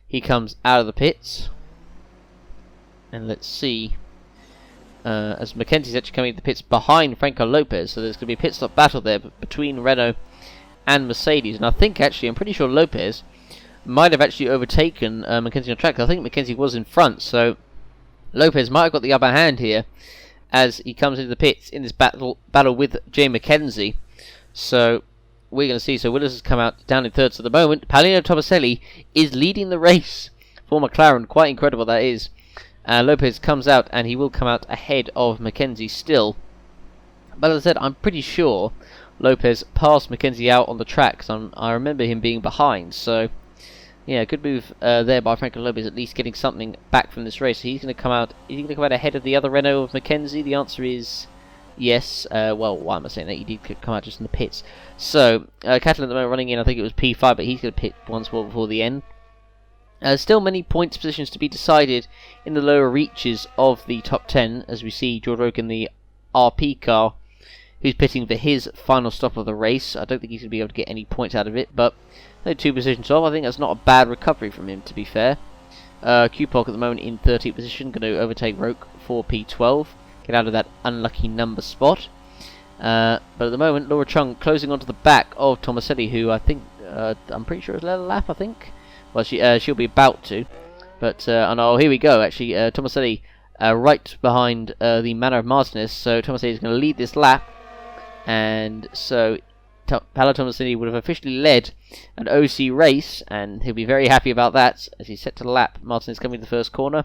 he comes out of the pits. And let's see. As Mackenzie's actually coming into the pits behind Franco Lopez, so there's going to be a pit stop battle there between Renault and Mercedes. And I think actually, I'm pretty sure Lopez might have actually overtaken Mackenzie on track. I think Mackenzie was in front, so Lopez might have got the upper hand here as he comes into the pits in this battle with Jay Mackenzie. So we're going to see. So Willis has come out down in 3rd. So at the moment, Paolino Tomaselli is leading the race for McLaren. Quite incredible that is. Lopez comes out, and he will come out ahead of Mackenzie still. But as I said, I'm pretty sure Lopez passed Mackenzie out on the track, because I remember him being behind. So, yeah, good move there by Franco Lopez, at least getting something back from this race. So he's going to come out. Is he going to come out ahead of the other Renault of Mackenzie? The answer is yes. Well, why am I saying that? He did come out just in the pits. So, Catalan at the moment running in, I think it was P5, but he's going to pit once more before the end. Still many points positions to be decided in the lower reaches of the top 10, as we see George Roke in the RP car, who's pitting for his final stop of the race. I don't think he's going to be able to get any points out of it, but 2 positions off. I think that's not a bad recovery from him, to be fair. Kupok at the moment in 13th position, going to overtake Roke for P12, get out of that unlucky number spot. But at the moment, Laura Chung closing onto the back of Tomaselli, who I think, I'm pretty sure has led a lap, I think. Well, she'll be about to, but oh, here we go. Actually, Tomaselli right behind the Manor of Martinez. So Tomaselli is going to lead this lap, and so Paolo Tomaselli would have officially led an OC race, and he'll be very happy about that as he's set to lap Martinez coming to the first corner,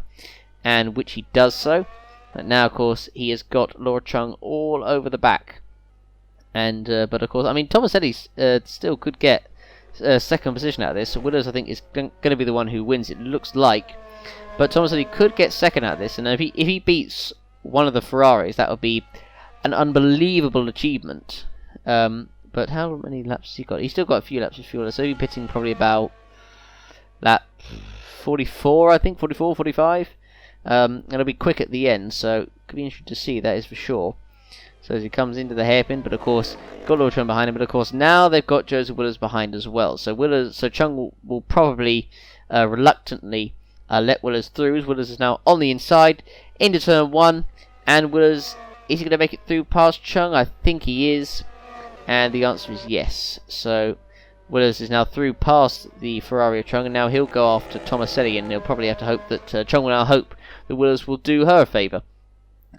and which he does so. But now, of course, he has got Laura Chung all over the back, and but of course, I mean, Tomaselli still could get 2nd position out of this. So Willows, I think, is going to be the one who wins, it looks like. But Tomaselli could get 2nd out of this, and if he beats one of the Ferraris, that would be an unbelievable achievement. But how many laps has he got? He's still got a few laps of fuel, so he'll be pitting probably about lap 44, I think, 44, 45. And it'll be quick at the end, so it could be interesting to see, that is for sure. So as he comes into the hairpin, but of course, got Laura Chung behind him, but of course now they've got Joseph Willows behind as well. So Chung will probably reluctantly let Willers through. Willers is now on the inside into turn 1, and Willers, is he going to make it through past Chung? I think he is, and the answer is yes. So Willers is now through past the Ferrari of Chung, and now he'll go after Tomaselli, and he'll probably have to hope that Chung will now hope that Willers will do her a favour,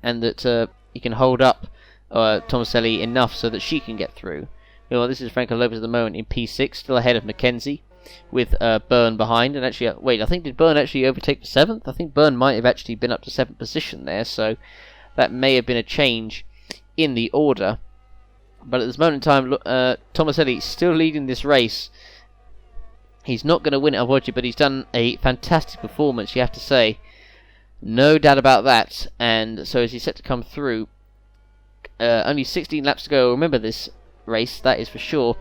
and that he can hold up Tomaselli enough so that she can get through. Well, this is Franco Lopez at the moment in P6, still ahead of Mackenzie, with Byrne behind. And actually, wait, I think, did Byrne actually overtake the 7th? I think Byrne might have actually been up to 7th position there, so that may have been a change in the order. But at this moment in time, Tomaselli is still leading this race. He's not going to win it, unfortunately, but he's done a fantastic performance, you have to say. No doubt about that. And so as he's set to come through, only 16 laps to go. Remember this race, that is for sure.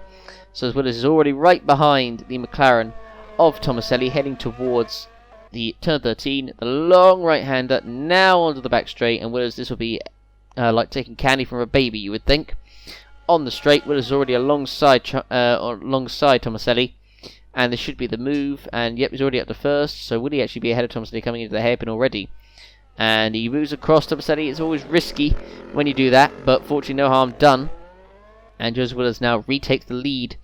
So as Willers is already right behind the McLaren of Tomaselli, heading towards the turn 13. The long right-hander now onto the back straight, and Willers, this will be like taking candy from a baby, you would think. On the straight, Willers is already alongside Tomaselli, and this should be the move. And yep, he's already up to first. So will he actually be ahead of Tomaselli coming into the hairpin already? And he moves across Tomaselli. It's always risky when you do that, but fortunately no harm done. And Joseph Willers now retakes the lead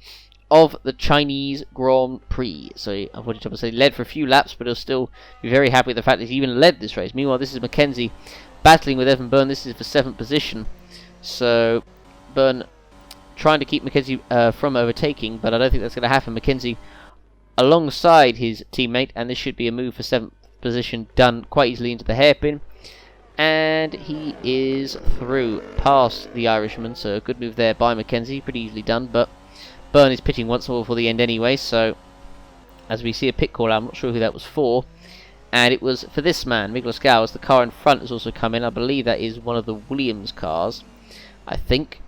of the Chinese Grand Prix. So unfortunately Tomaselli led for a few laps, but he'll still be very happy with the fact that he even led this race. Meanwhile, this is Mackenzie battling with Evan Byrne. This is for 7th position. So Byrne trying to keep Mackenzie from overtaking, but I don't think that's going to happen. Mackenzie alongside his teammate, and this should be a move for 7th position done quite easily into the hairpin. And he is through past the Irishman, so a good move there by Mackenzie, pretty easily done. But Byrne is pitting once more for the end anyway, so as we see a pit call, I'm not sure who that was for. And it was for this man, Miguel Scowers. The car in front has also come in. I believe that is one of the Williams cars, I think.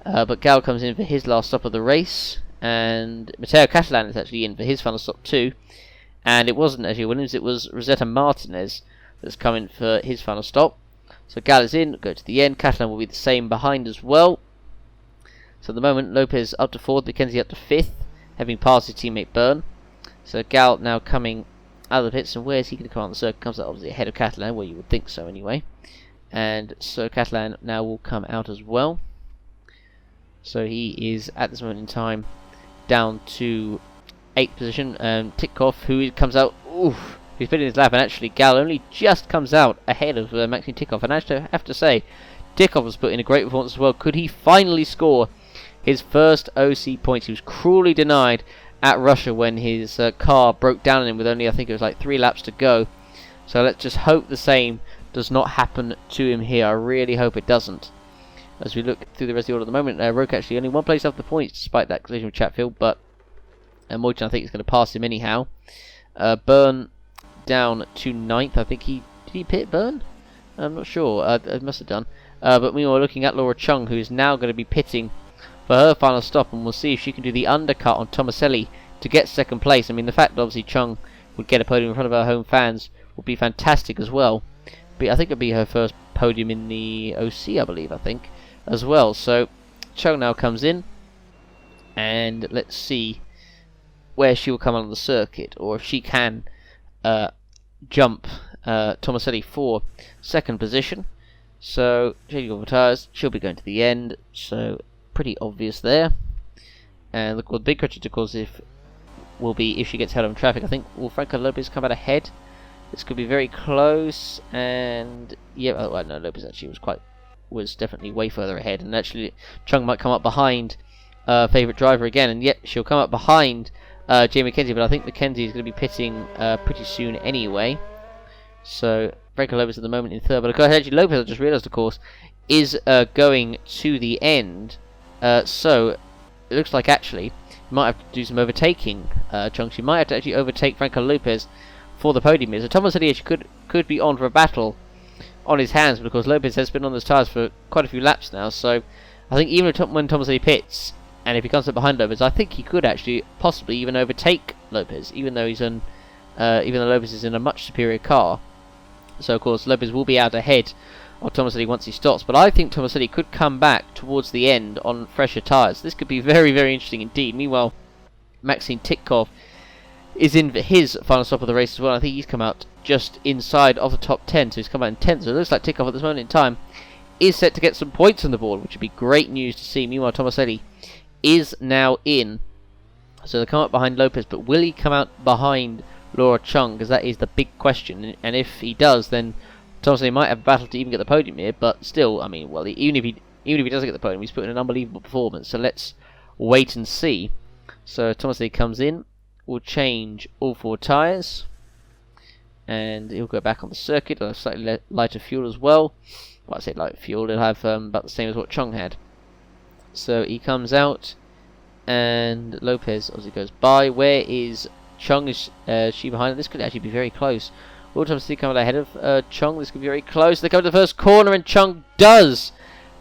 But Gal comes in for his last stop of the race, and Matteo Catalan is actually in for his final stop too. And it wasn't actually Williams, it was Rosetta Martinez that's coming for his final stop. So Gal is in, go to the end. Catalan will be the same behind as well. So at the moment, Lopez up to 4th, Mackenzie up to 5th, having passed his teammate Byrne. So Gal now coming out of the pits, and where is he going to come on the circuit? Comes out obviously ahead of Catalan, well, you would think so anyway. And so Catalan now will come out as well. So he is at this moment in time down to 8th position. Titkoff, who comes out, oof, he's been in his lap, and actually Gal only just comes out ahead of Maxime Titkoff. And I have to say, Titkoff has put in a great performance as well. Could he finally score his first OC points? He was cruelly denied at Russia when his car broke down on him with only, I think it was like 3 laps to go. So let's just hope the same does not happen to him here. I really hope it doesn't. As we look through the rest of the order at the moment, Roke actually only 1 place off the points despite that collision with Chatfield, but Morgan I think is going to pass him anyhow. Byrne down to 9th. I think did he pit Byrne? I'm not sure. I must have done. But meanwhile, looking at Laura Chung, who is now going to be pitting for her final stop, and we'll see if she can do the undercut on Tomaselli to get 2nd place. I mean, the fact that obviously Chung would get a podium in front of her home fans would be fantastic as well. But I think it'll be her first podium in the OC, I believe, as well. So Chung now comes in, and let's see where she will come on the circuit, or if she can jump Tomaselli for 2nd position. So changing over tyres, she'll be going to the end, so pretty obvious there. And look, the big question of course will be if she gets held on traffic. I think will Franco Lopez come out ahead? This could be very close, and yeah, oh no, Lopez actually was definitely way further ahead, and actually Chung might come up behind favourite driver again, and yet she'll come up behind Jamie Mackenzie, but I think Mackenzie is going to be pitting pretty soon anyway. So Franco Lopez at the moment in 3rd, but actually Lopez, I just realised of course, is going to the end. So it looks like actually you might have to do some overtaking. Chung, she might have to actually overtake Franco Lopez for the podium here. So Thomas said he could be on for a battle on his hands, because Lopez has been on those tyres for quite a few laps now. So I think even when Thomas said he pits, and if he comes up behind Lopez, I think he could actually possibly even overtake Lopez, even though Lopez is in a much superior car. So of course Lopez will be out ahead of Tomaselli once he stops, but I think Tomaselli could come back towards the end on fresher tyres. This could be very, very interesting indeed. Meanwhile, Maxime Titkoff is in his final stop of the race as well. I think he's come out just inside of the top 10, so he's come out in 10th. So it looks like Tikoff at this moment in time is set to get some points on the board, which would be great news to see. Meanwhile, Tomaselli is now in. So they come up behind Lopez, but will he come out behind Laura Chung? Because that is the big question. And if he does, then Tomaselli might have a battle to even get the podium here. But still, I mean, well, even if he doesn't get the podium, he's put in an unbelievable performance. So let's wait and see. So Tomaselli comes in. We'll change all 4 tyres, and he'll go back on the circuit. It'll have slightly lighter fuel as well. Well, I say light fuel, it'll have about the same as what Chung had. So he comes out, and Lopez obviously goes by. Where is Chung? Is she behind? This could actually be very close. Will Tomaselli come out ahead of Chung? This could be very close. They come to the first corner, and Chung does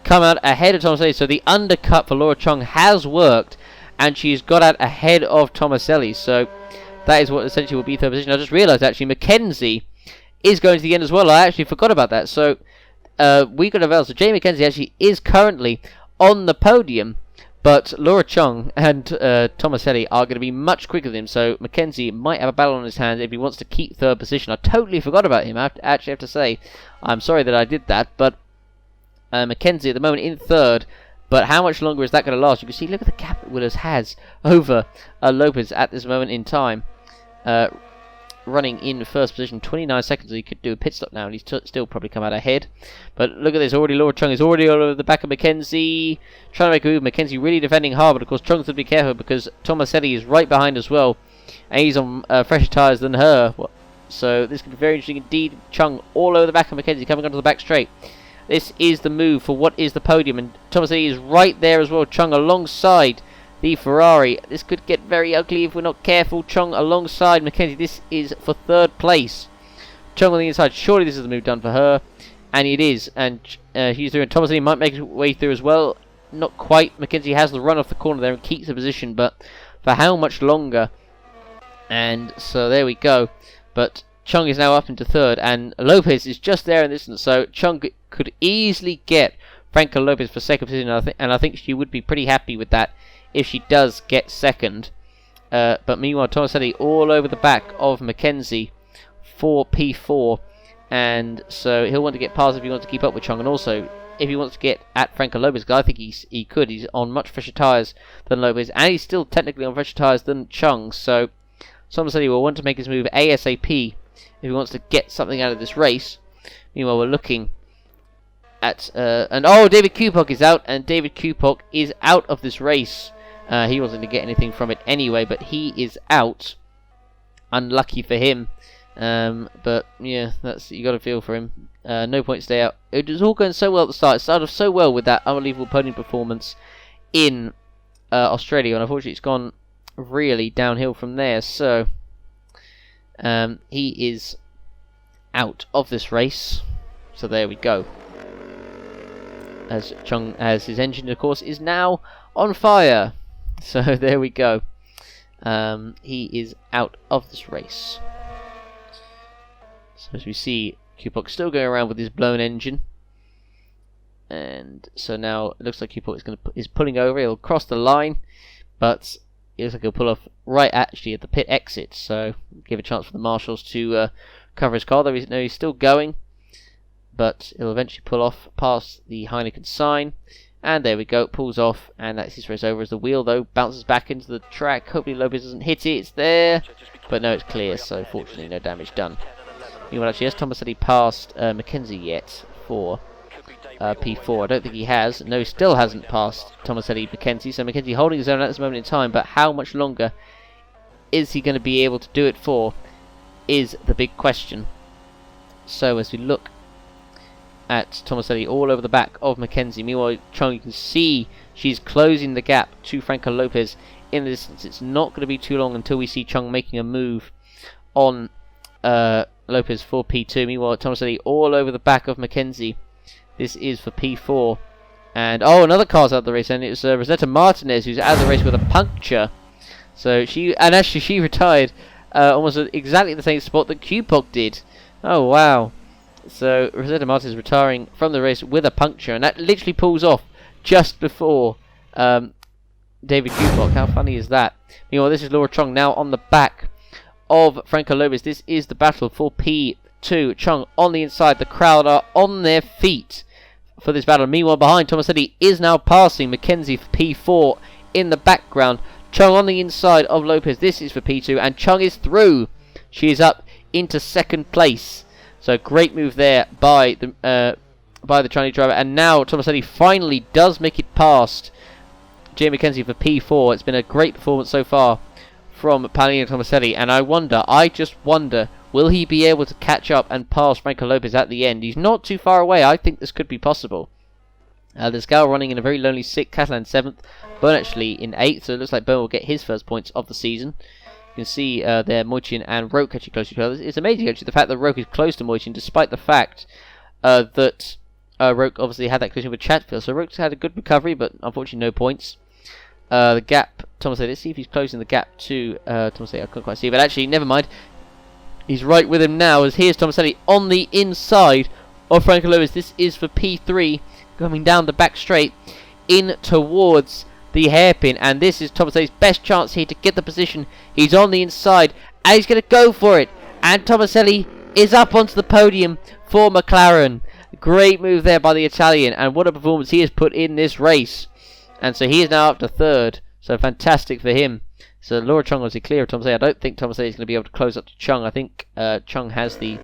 come out ahead of Tomaselli. So the undercut for Laura Chung has worked, and she's got out ahead of Tomaselli. So that is what essentially will be third position. I just realised actually Mackenzie is going to the end as well. I actually forgot about that. So we got a veil. So Jay Mackenzie actually is currently on the podium, but Laura Chung and Tomaselli are going to be much quicker than him. So Mackenzie might have a battle on his hands if he wants to keep third position. I totally forgot about him. I actually have to say, I'm sorry that I did that. But Mackenzie at the moment in third. But how much longer is that going to last? You can see, look at the gap that Willis has over Lopez at this moment in time. Running in first position, 29 seconds. He could do a pit stop now, and he's still probably come out ahead. But look at this, already Laura Chung is already all over the back of Mackenzie. Trying to make a move. Mackenzie really defending hard, but of course Chung's to be careful because Tomaselli is right behind as well. And he's on fresher tyres than her. So this could be very interesting indeed. Chung all over the back of Mackenzie, coming onto the back straight. This is the move for what is the podium, and Tomaselli is right there as well. Chung alongside the Ferrari. This could get very ugly if we're not careful. Chung alongside Mackenzie. This is for third place. Chung on the inside. Surely this is the move done for her, and it is. And she's through, and Tomaselli might make his way through as well. Not quite. Mackenzie has the run off the corner there and keeps the position, but for how much longer? And so there we go. But Chung is now up into third, and Lopez is just there in the distance. So Chung could easily get Franca Lopez for second position, and I think she would be pretty happy with that if she does get second. But meanwhile, Tomaselli all over the back of Mackenzie for P4, and so he'll want to get past if he wants to keep up with Chung, and also if he wants to get at Franca Lopez, because I think he could. He's on much fresher tyres than Lopez, and he's still technically on fresher tyres than Chung, so Tomaselli will want to make his move ASAP if he wants to get something out of this race. Meanwhile, we're looking at and oh, David Kupok is out, and David Kupok is out of this race. He wasn't going to get anything from it anyway, but he is out. Unlucky for him. But yeah, you got to feel for him. No point stay out. It was all going so well at the start. It started off so well with that unbelievable podium performance in Australia, and unfortunately it's gone really downhill from there. So he is out of this race. So there we go. As Chung, as his engine, of course, is now on fire. So there we go. He is out of this race. So as we see, Kupok still going around with his blown engine, and so now it looks like Kupok is pulling over. He'll cross the line, but it looks like he'll pull off right actually at the pit exit. So give a chance for the marshals to cover his car. Though he's still going, but he'll eventually pull off past the Heineken sign. And there we go, pulls off, and that's his race over as the wheel, though, bounces back into the track. Hopefully Lopez doesn't hit it, it's there, but no, it's clear, so fortunately no damage done. Meanwhile, actually, has Tomaselli passed Mackenzie yet for P4? I don't think he has. No, he still hasn't passed Tomaselli Mackenzie, so Mackenzie holding his own at this moment in time, but how much longer is he going to be able to do it for is the big question. So as we look at Tomaselli all over the back of Mackenzie. Meanwhile, Chung, you can see she's closing the gap to Franca Lopez in the distance. It's not going to be too long until we see Chung making a move on Lopez for P2. Meanwhile, Tomaselli all over the back of Mackenzie. This is for P4. And, oh, another car's out of the race, and it's Rosetta Martinez who's out of the race with a puncture. So she retired almost at exactly the same spot that Kupok did. Oh, wow. So Rosetta Martinez retiring from the race with a puncture, and that literally pulls off just before David Kupok. How funny is that? Meanwhile, this is Laura Chung now on the back of Franco Lopez. This is the battle for P2. Chung on the inside. The crowd are on their feet for this battle. Meanwhile, behind, Tomaselli is now passing Mackenzie for P4 in the background. Chung on the inside of Lopez. This is for P2, and Chung is through. She is up into second place. So great move there by the Chinese driver. And now Tomaselli finally does make it past Jay Mackenzie for P4. It's been a great performance so far from Paolino Tomaselli, and I just wonder, will he be able to catch up and pass Franco Lopez at the end? He's not too far away. I think this could be possible. There's Gal running in a very lonely 6th, Catalan 7th, Bern actually in 8th, so it looks like Bern will get his first points of the season. You can see there Moichin and Roke actually close to each other. It's amazing actually the fact that Roke is close to Moichin, despite the fact that Roke obviously had that collision with Chatfield. So Roke's had a good recovery, but unfortunately no points. The gap, Tomaselli, let's see if he's closing the gap to Tomaselli. I couldn't quite see, but actually, never mind. He's right with him now, as here's Tomaselli on the inside of Franco Lopez. This is for P3, coming down the back straight in towards the hairpin, and this is Tomaselli's best chance here to get the position. He's on the inside, and he's going to go for it, and Tomaselli is up onto the podium for McLaren. Great move there by the Italian, and what a performance he has put in this race. And so he is now up to 3rd. So fantastic for him. So Laura Chung was clear of Tomaselli. I don't think Tomaselli is going to be able to close up to Chung. I think Chung has it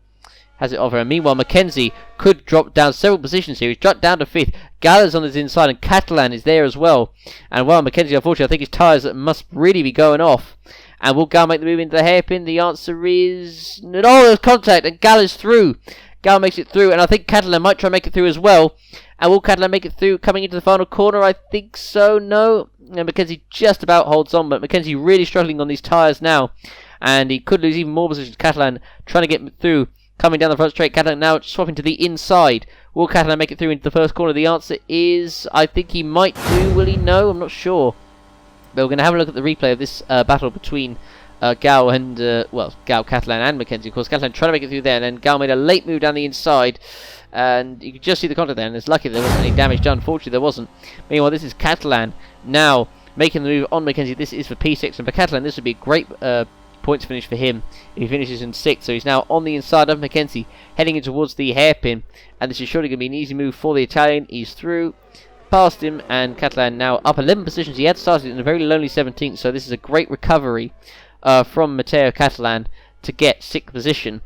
over. And meanwhile, Mackenzie could drop down several positions here. He's dropped down to 5th. Galler's on his inside, and Catalan is there as well. And while Mackenzie, unfortunately, I think his tyres must really be going off. And will Gal make the move into the hairpin? The answer is no. There's contact, and Gal is through. Gal makes it through, and I think Catalan might try and make it through as well. And will Catalan make it through coming into the final corner? I think so. No. And Mackenzie just about holds on, but Mackenzie really struggling on these tyres now. And he could lose even more position. Catalan trying to get through, coming down the front straight. Catalan now swapping to the inside. Will Catalan make it through into the first corner? The answer is, I think he might do. Will he? No, I'm not sure. But we're going to have a look at the replay of this battle between Gal and, Gal, Catalan and Mackenzie. Of course, Catalan trying to make it through there, and then Gal made a late move down the inside. And you can just see the contact there, and it's lucky there wasn't any damage done. Fortunately, there wasn't. Meanwhile, this is Catalan now making the move on Mackenzie. This is for P6, and for Catalan, this would be a great points finish for him if he finishes in 6th. So he's now on the inside of Mackenzie, heading in towards the hairpin, and this is surely going to be an easy move for the Italian. He's through, past him, and Catalan now up 11 positions. He had started in a very lonely 17th, so this is a great recovery from Matteo Catalan to get 6th position.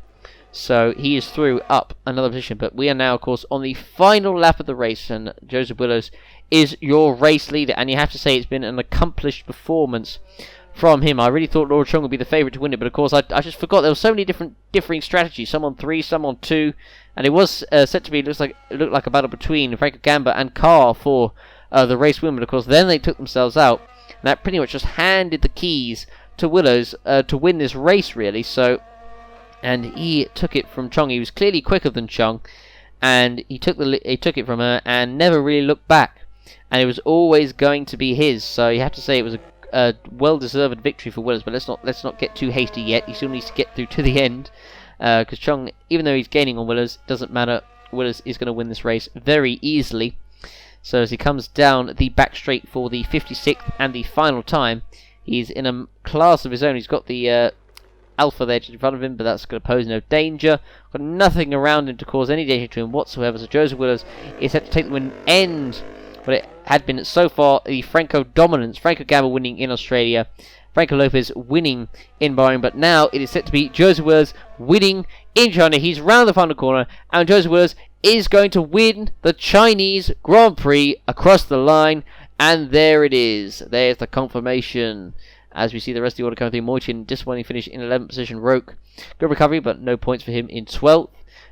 So he is through up another position. But we are now, of course, on the final lap of the race, and Joseph Willows is your race leader, and you have to say it's been an accomplished performance from him. I really thought Laura Chung would be the favourite to win it, but of course I just forgot there were so many differing strategies. Some on 3, some on 2, and it was set to be looked like a battle between Franco Gamba and Carr for the race win. But of course then they took themselves out, and that pretty much just handed the keys to Willows to win this race, really. So. And he took it from Chung. He was clearly quicker than Chung, and he took it from her and never really looked back. And it was always going to be his. So you have to say it was a well-deserved victory for Willows. But let's not get too hasty yet. He still needs to get through to the end, because Chung, even though he's gaining on Willows, doesn't matter. Willows is going to win this race very easily. So as he comes down the back straight for the 56th and the final time, he's in a class of his own. He's got the Alpha there just in front of him, but that's going to pose no danger. Got nothing around him to cause any danger to him whatsoever. So Joseph Willows is set to take the win and end what it had been so far the Franco dominance. Franco Gamba winning in Australia, Franco Lopez winning in Bahrain, but now it is set to be Joseph Willows winning in China. He's round the final corner, and Joseph Willows is going to win the Chinese Grand Prix across the line, and there it is. There's the confirmation. As we see the rest of the order coming through, Moichin disappointing finish in 11th position. Roke, good recovery, but no points for him in 12th.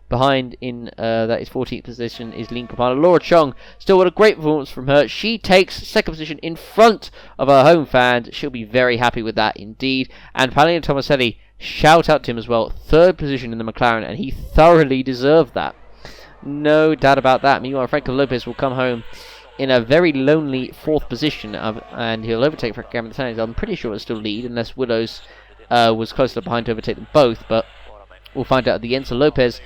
Behind in that is 14th position is Lin Kapana. Laura Chung, still what a great performance from her. She takes 2nd position in front of her home fans. She'll be very happy with that indeed. And Paolino Tomaselli, shout out to him as well. 3rd position in the McLaren, and he thoroughly deserved that. No doubt about that. Meanwhile, Franco Lopez will come home in a very lonely 4th position, and he'll overtake Franco Gamba. I'm pretty sure it'll still lead, unless Willows was close enough behind to overtake them both, but we'll find out at the end. So Lopez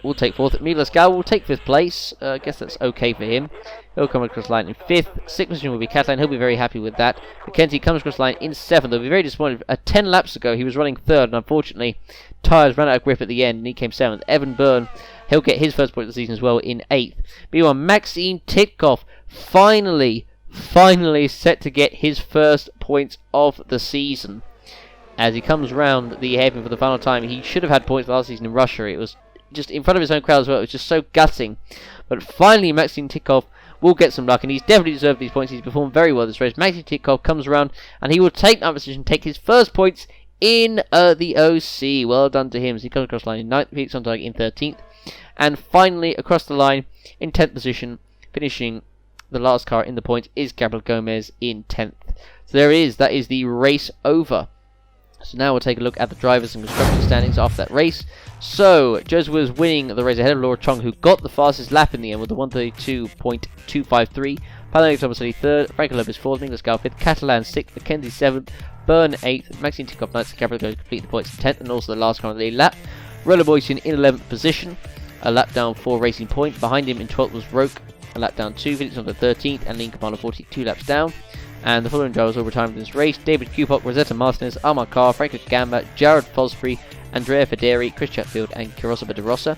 will take 4th. Milos Gal will take 5th place. I guess that's okay for him. He'll come across the line in 5th. 6th position will be Catalan. He'll be very happy with that. Mackenzie comes across the line in 7th. They'll be very disappointed. 10 laps ago, he was running 3rd, and unfortunately, tyres ran out of grip at the end, and he came 7th. Evan Byrne, he'll get his first point of the season as well in 8th. Meanwhile, Maxime Titkov finally set to get his first points of the season. As he comes round the hairpin for the final time, he should have had points last season in Russia. It was just in front of his own crowd as well. It was just so gutting. But finally, Maxime Titkov will get some luck, and he's definitely deserved these points. He's performed very well this race. Maxime Titkov comes around, and he will take that position, take his first points in the OC. Well done to him. So he comes across the line in 9th, Felix Sonntag in 13th. And finally, across the line in 10th position, finishing the last car in the points, is Gabriel Gomez in 10th. So there it is. That is the race over. So now we'll take a look at the drivers and construction standings after that race. So, Joseph was winning the race ahead of Laura Chong, who got the fastest lap in the end with the 132.253. Palaniuk Thomas 3rd, Franco Lopez 4th, Nicholas Gal 5th, Catalan 6th, Mackenzie 7th, Byrne 8th, Maxime Titkov 9th, Gabriel goes to complete the points in 10th, and also the last car on the lap. Roller Boyson in 11th position, a lap down for Racing Point. Behind him in 12th was Roke, a lap down 2, Felix on the 13th, and Lincoln Commander 42 laps down. And the following drivers will retire in this race: David Kupok, Rosetta Martinez, Amar Carr, Franco Gamba, Jared Fosbury, Andrea Federi, Chris Chatfield, and Kirosa De Rosa,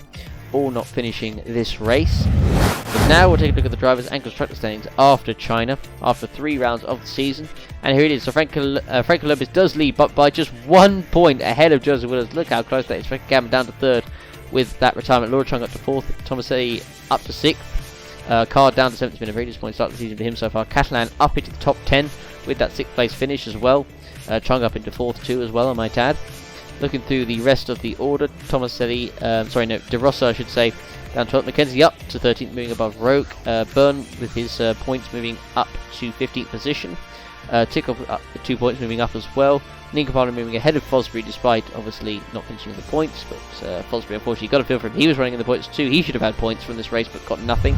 all not finishing this race. But now we'll take a look at the drivers and constructor standings after China, after 3 rounds of the season. And here it is. So Franco Lopez does lead, but by just 1 point ahead of Joseph Williams. Look how close that is. Franco Gamba down to 3rd with that retirement. Laura Chung up to 4th, Tomasei up to 6th. Carr down to 7th. It's been a very disappointing start to the season for him so far. Catalan up into the top 10 with that 6th place finish as well. Chung up into 4th too as well, I might add. Looking through the rest of the order, De Rosa I should say, down 12th. Mackenzie up to 13th, moving above Roke. Byrne with his points moving up to 15th position. Titkov up 2 points, moving up as well. Ninkapala moving ahead of Fosbury despite obviously not finishing the points, but Fosbury unfortunately got a feel for him. He was running in the points too. He should have had points from this race but got nothing.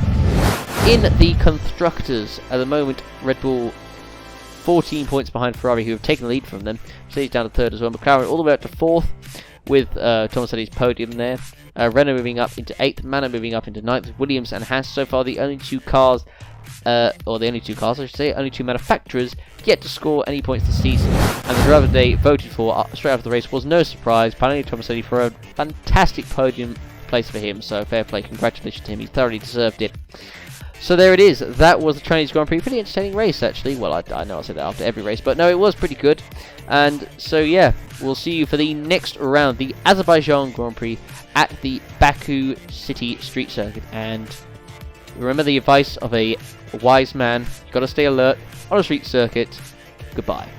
In the constructors, at the moment, Red Bull 14 points behind Ferrari, who have taken the lead from them. Mercedes down to 3rd as well. McLaren all the way up to 4th with Tomaselli's podium there. Renault moving up into 8th. Manor moving up into 9th. Williams and Haas so far the only two cars, only two manufacturers yet to score any points this season. And the driver they voted for straight after the race was no surprise. Palaniuk Tomaselli for a fantastic podium place for him. So fair play, congratulations to him. He thoroughly deserved it. So there it is. That was the Chinese Grand Prix. Pretty entertaining race, actually. Well, I know I said that after every race, but no, it was pretty good. And so, yeah, we'll see you for the next round, the Azerbaijan Grand Prix at the Baku City Street Circuit. And remember the advice of a wise man: you've got to stay alert on a street circuit. Goodbye.